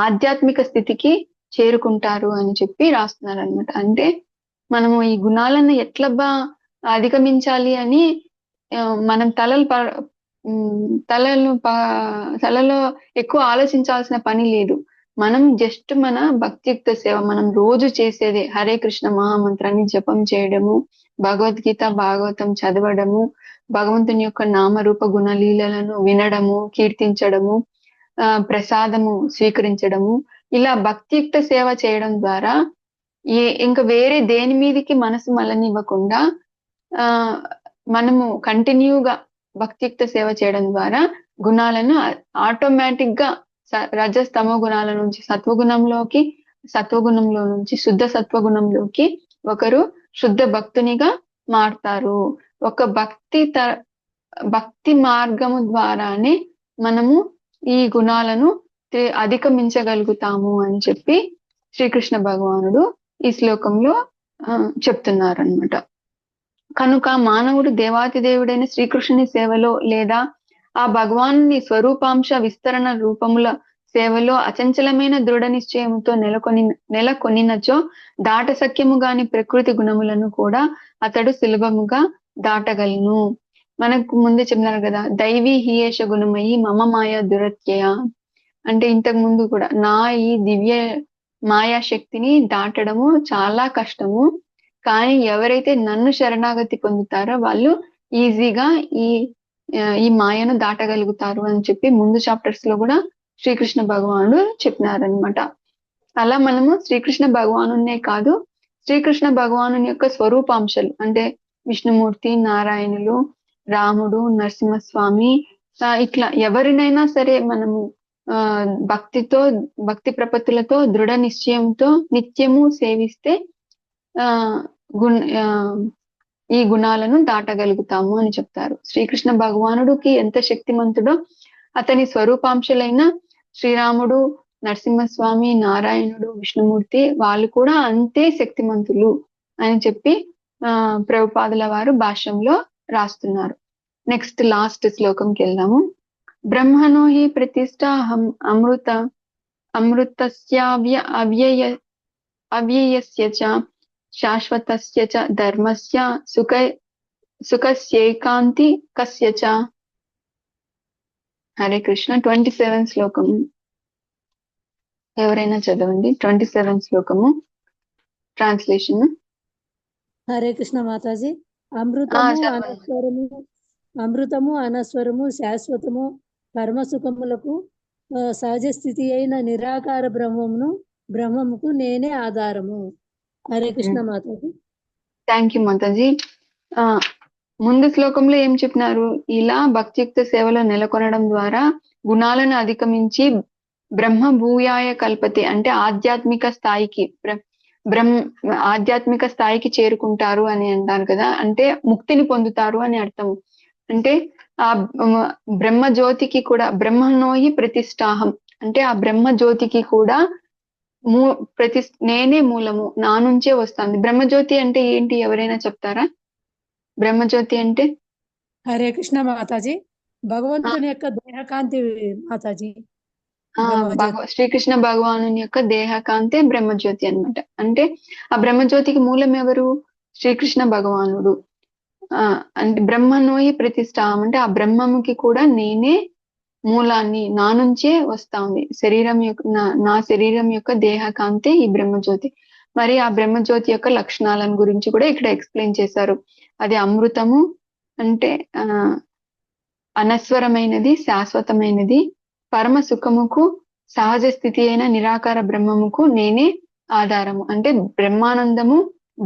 ఆధ్యాత్మిక స్థితికి చేరుకుంటారు అని చెప్పి రాస్తున్నారు అనమాట. అంటే మనము ఈ గుణాలను ఎట్లా అధిగమించాలి అని మనం తలలో ఎక్కువ ఆలోచించాల్సిన పని లేదు. మనం జస్ట్ మన భక్తియుక్త సేవ, మనం రోజు చేసేదే హరే కృష్ణ మహామంత్రాన్ని జపం చేయడము, భగవద్గీత భాగవతం చదవడము, భగవంతుని యొక్క నామరూప గుణలీలలను వినడము, కీర్తించడము, ప్రసాదము స్వీకరించడము, ఇలా భక్తియుక్త సేవ చేయడం ద్వారా ఇంకా వేరే దేని మీదకి మనసు మళ్ళనివ్వకుండా మనము కంటిన్యూగా భక్తియుక్త సేవ చేయడం ద్వారా గుణాలను ఆటోమేటిక్ గా రజస్తమో గుణాల నుంచి సత్వగుణంలో నుంచి శుద్ధ సత్వగుణంలోకి ఒకరు శుద్ధ భక్తునిగా మారుతారు. ఒక భక్తి మార్గము ద్వారానే మనము ఈ గుణాలను అధిగమించగలుగుతాము అని చెప్పి శ్రీకృష్ణ భగవానుడు ఈ శ్లోకంలో చెప్తున్నారనమాట. కనుక మానవుడు దేవాతిదేవుడైన శ్రీకృష్ణుని సేవలో లేదా ఆ భగవానుని స్వరూపాంశ విస్తరణ రూపముల సేవలో అచంచలమైన దృఢ నిశ్చయముతో నెలకొనినచో దాటసఖ్యము గాని ప్రకృతి గుణములను కూడా అతడు సులభముగా దాటగలను. మనకు ముందే చెప్పినారు కదా, దైవీ హీయేష గుణమయి మమ మాయ దురత్యయ అంటే ఇంతకు ముందు కూడా నా ఈ దివ్య మాయా శక్తిని దాటడము చాలా కష్టము, కానీ ఎవరైతే నన్ను శరణాగతి పొందుతారో వాళ్ళు ఈజీగా ఈ మాయను దాటగలుగుతారు అని చెప్పి ముందు చాప్టర్స్ లో కూడా శ్రీకృష్ణ భగవానుడు చెప్పినారనమాట. అలా మనము శ్రీకృష్ణ భగవానునే కాదు, శ్రీకృష్ణ భగవాను యొక్క స్వరూపాంశాలు అంటే విష్ణుమూర్తి, నారాయణులు, రాముడు, నరసింహస్వామి, ఇట్లా ఎవరినైనా సరే మనము భక్తి ప్రపత్తులతో దృఢ నిశ్చయంతో నిత్యము సేవిస్తే ఈ గుణాలను దాటగలుగుతాము అని చెప్తారు. శ్రీకృష్ణ భగవానుడికి ఎంత శక్తిమంతుడో అతని స్వరూపాంశలైన శ్రీరాముడు, నరసింహస్వామి, నారాయణుడు, విష్ణుమూర్తి వాళ్ళు కూడా అంతే శక్తిమంతులు అని చెప్పి ప్రభుపాదుల వారు భాష్యంలో రాస్తున్నారు. నెక్స్ట్ లాస్ట్ శ్లోకంకి వెళ్దాము. బ్రహ్మణో హి ప్రతిష్టాహం అమృతస్యావ్యయస్య చ శాశ్వతస్య చ ధర్మస్య సుఖస్యైకాంతి కస్య చ. హరే కృష్ణ. 27 శ్లోకము ఎవరైనా చదవండి. 27 శ్లోకము ట్రాన్స్లేషన్. హరే కృష్ణ మాతాజీ. చదవండి. అమృతము అనస్వరము శాశ్వతము పరమసుఖములకు సహజ స్థితి అయిన నిరాకార బ్రహ్మముకు నేనే ఆధారము. హరే కృష్ణ మాతాజీ. Thank you Mataji. ముందు శ్లోకంలో ఏం చెప్పినారు? ఇలా భక్తియుక్త సేవలో నెలకొనడం ద్వారా గుణాలను అధిగమించి బ్రహ్మ భూయాయ కల్పతే అంటే ఆధ్యాత్మిక స్థాయికి చేరుకుంటారు అని అంటారు కదా. అంటే ముక్తిని పొందుతారు అని అర్థం. అంటే ఆ బ్రహ్మ జ్యోతికి కూడా బ్రహ్మణోహి ప్రతిష్టాహం అంటే ఆ బ్రహ్మ జ్యోతికి కూడా నేనే మూలము, నా నుంచే వస్తుంది. బ్రహ్మజ్యోతి అంటే ఏంటి? ఎవరైనా చెప్తారా? బ్రహ్మజ్యోతి అంటే? హరే కృష్ణ మాతాజీ. భగవంతుని యొక్క దేహకాంతి మాతాజీ. శ్రీకృష్ణ భగవాను యొక్క దేహకాంతే బ్రహ్మజ్యోతి అన్నమాట. అంటే ఆ బ్రహ్మజ్యోతికి మూలం ఎవరు? శ్రీకృష్ణ భగవానుడు. అంటే బ్రహ్మనోయి ప్రతిష్టాం అంటే ఆ బ్రహ్మముకి కూడా నేనే మూలాన్ని, నా నుంచే వస్తా ఉంది. నా శరీరం యొక్క దేహకాంతే ఈ బ్రహ్మజ్యోతి. మరి ఆ బ్రహ్మజ్యోతి యొక్క లక్షణాలను గురించి కూడా ఇక్కడ ఎక్స్ప్లెయిన్ చేశారు. అది అమృతము అంటే అనస్వరమైనది, శాశ్వతమైనది, పరమ సుఖముకు సహజ స్థితి అయిన నిరాకార బ్రహ్మముకు నేనే ఆధారము. అంటే బ్రహ్మానందము,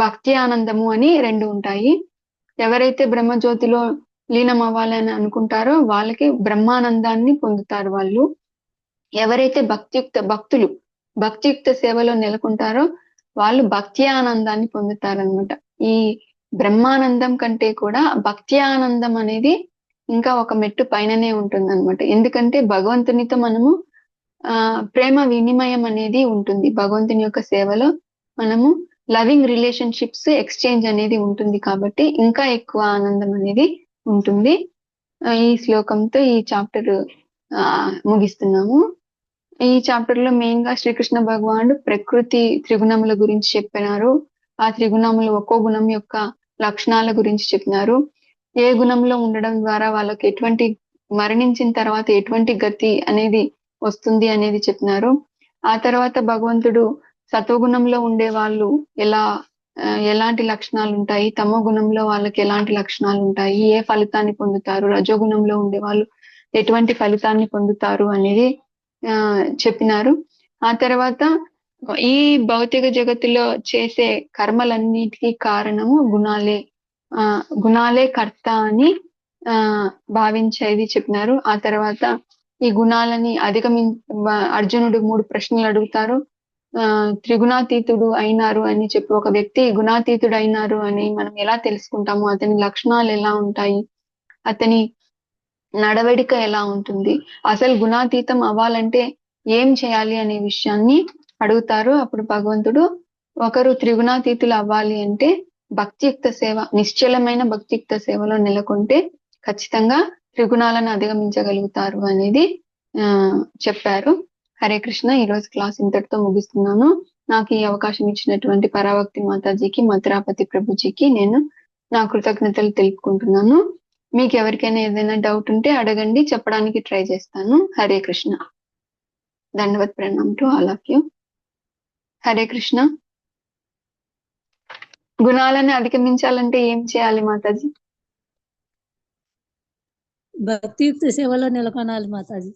భక్తి ఆనందము అని రెండు ఉంటాయి. ఎవరైతే బ్రహ్మజ్యోతిలో లీనం అవ్వాలని అనుకుంటారో వాళ్ళకి బ్రహ్మానందాన్ని పొందుతారు వాళ్ళు. ఎవరైతే భక్తియుక్త సేవలో నెలకొంటారో వాళ్ళు భక్తి ఆనందాన్ని పొందుతారనమాట. ఈ బ్రహ్మానందం కంటే కూడా భక్తి ఆనందం అనేది ఇంకా ఒక మెట్టు పైననే ఉంటుంది అనమాట. ఎందుకంటే భగవంతునితో మనము ప్రేమ వినిమయం అనేది ఉంటుంది. భగవంతుని యొక్క సేవలో మనము లవింగ్ రిలేషన్షిప్స్ ఎక్స్చేంజ్ అనేది ఉంటుంది కాబట్టి ఇంకా ఎక్కువ ఆనందం అనేది ఉంటుంది. ఈ శ్లోకంతో ఈ చాప్టర్ ముగిస్తున్నాము. ఈ చాప్టర్ లో మెయిన్ గా శ్రీకృష్ణ భగవానుడు ప్రకృతి త్రిగుణముల గురించి చెప్పినారు. ఆ త్రిగుణములు ఒక్కో గుణం యొక్క లక్షణాల గురించి చెప్పినారు. ఏ గుణంలో ఉండడం ద్వారా వాళ్ళకి మరణించిన తర్వాత ఎటువంటి గతి అనేది వస్తుంది అనేది చెప్పినారు. ఆ తర్వాత భగవంతుడు సత్వగుణంలో ఉండే వాళ్ళు ఎలాంటి లక్షణాలు ఉంటాయి, తమో గుణంలో వాళ్ళకి ఎలాంటి లక్షణాలు ఉంటాయి, ఏ ఫలితాన్ని పొందుతారు, రజోగుణంలో ఉండే వాళ్ళు ఎటువంటి ఫలితాన్ని పొందుతారు అనేది చెప్పినారు. ఆ తర్వాత ఈ భౌతిక జగత్తులో చేసే కర్మలన్నిటికీ కారణము గుణాలే కర్త అని భావించేది చెప్పినారు. ఆ తర్వాత ఈ గుణాలని అర్జునుడు 3 ప్రశ్నలు అడుగుతారు. త్రిగుణాతీతుడు అయినారు అని చెప్పి ఒక వ్యక్తి గుణాతీతుడు అయినారు అని మనం ఎలా తెలుసుకుంటాము? అతని లక్షణాలు ఎలా ఉంటాయి, అతని నడవడిక ఎలా ఉంటుంది, అసలు గుణాతీతం అవ్వాలంటే ఏం చేయాలి అనే విషయాన్ని అడుగుతారు. అప్పుడు భగవంతుడు ఒకరు త్రిగుణాతీతులు అవ్వాలి అంటే భక్తియుక్త సేవ, నిశ్చలమైన భక్తియుక్త సేవలో నెలకొంటే ఖచ్చితంగా త్రిగుణాలను అధిగమించగలుగుతారు అనేది చెప్పారు. హరే కృష్ణ. ఈరోజు క్లాస్ ఇంతటితో ముగిస్తున్నాను. నాకు ఈ అవకాశం ఇచ్చినటువంటి పరాభక్తి మాతాజీకి, మధురాపతి ప్రభుజీకి నేను నా కృతజ్ఞతలు తెలుపుకుంటున్నాను. మీకు ఎవరికైనా ఏదైనా డౌట్ ఉంటే అడగండి, చెప్పడానికి ట్రై చేస్తాను. హరే కృష్ణ. దండవత్ ప్రణామ్ to all of you. Hare Krishna. గుణాలను అధిగమించాలంటే ఏం చేయాలి మాతాజీ? భక్తియుక్త సేవలో నెలకొనాలి మాతాజీ.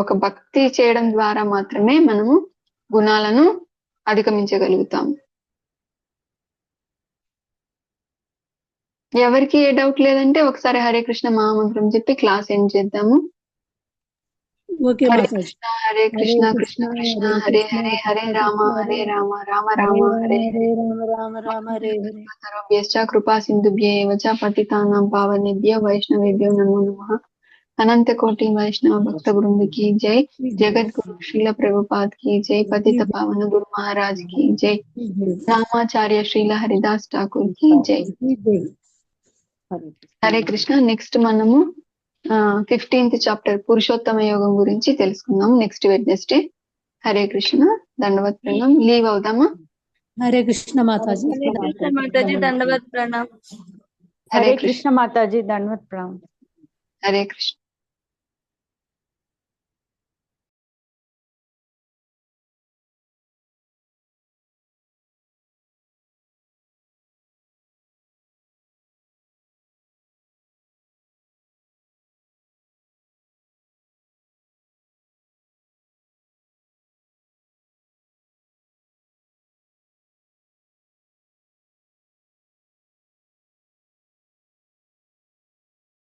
ఒక భక్తి చేయడం ద్వారా మాత్రమే మనము గుణాలను అధిగమించగలుగుతాం. ఎవరికి ఏ డౌట్ లేదంటే ఒకసారి హరే కృష్ణ మహామంత్రం చెప్పి క్లాస్ ఎండ్ చేద్దాము. హరే కృష్ణ హరే కృష్ణ కృష్ణ కృష్ణ హరే హరే హరే రామ హరే రామ రామ రామ హరే హరే. కృపా సింధుభ్యేవ చ పతితానాం పావనేభ్యో వైష్ణవేభ్యో నమో నమః. అనంత కోటి వైష్ణవ భక్త బృంద की जय. जगद्गुरु श्रील प्रभुपाद की जय. पतित पावन गुरु महाराज की जय. नामाचार्य श्रील हरिदास ठाकुर की जय. హరే కృష్ణ. నెక్స్ట్ మనము 15th చాప్టర్ పురుషోత్తమ యోగం గురించి తెలుసుకుందాం నెక్స్ట్ వెడ్నెస్డే. హరే కృష్ణ. దండవత్ ప్రణామ్. లీవ్ అవుదామా? హరే కృష్ణ మాతాజీ. హరే కృష్ణ మాతాజీ, దండవత్ ప్రణామ్. హరే हरे కృష్ణ कृष्ण माता जी, दंडवत प्रणाम। హరే కృష్ణ.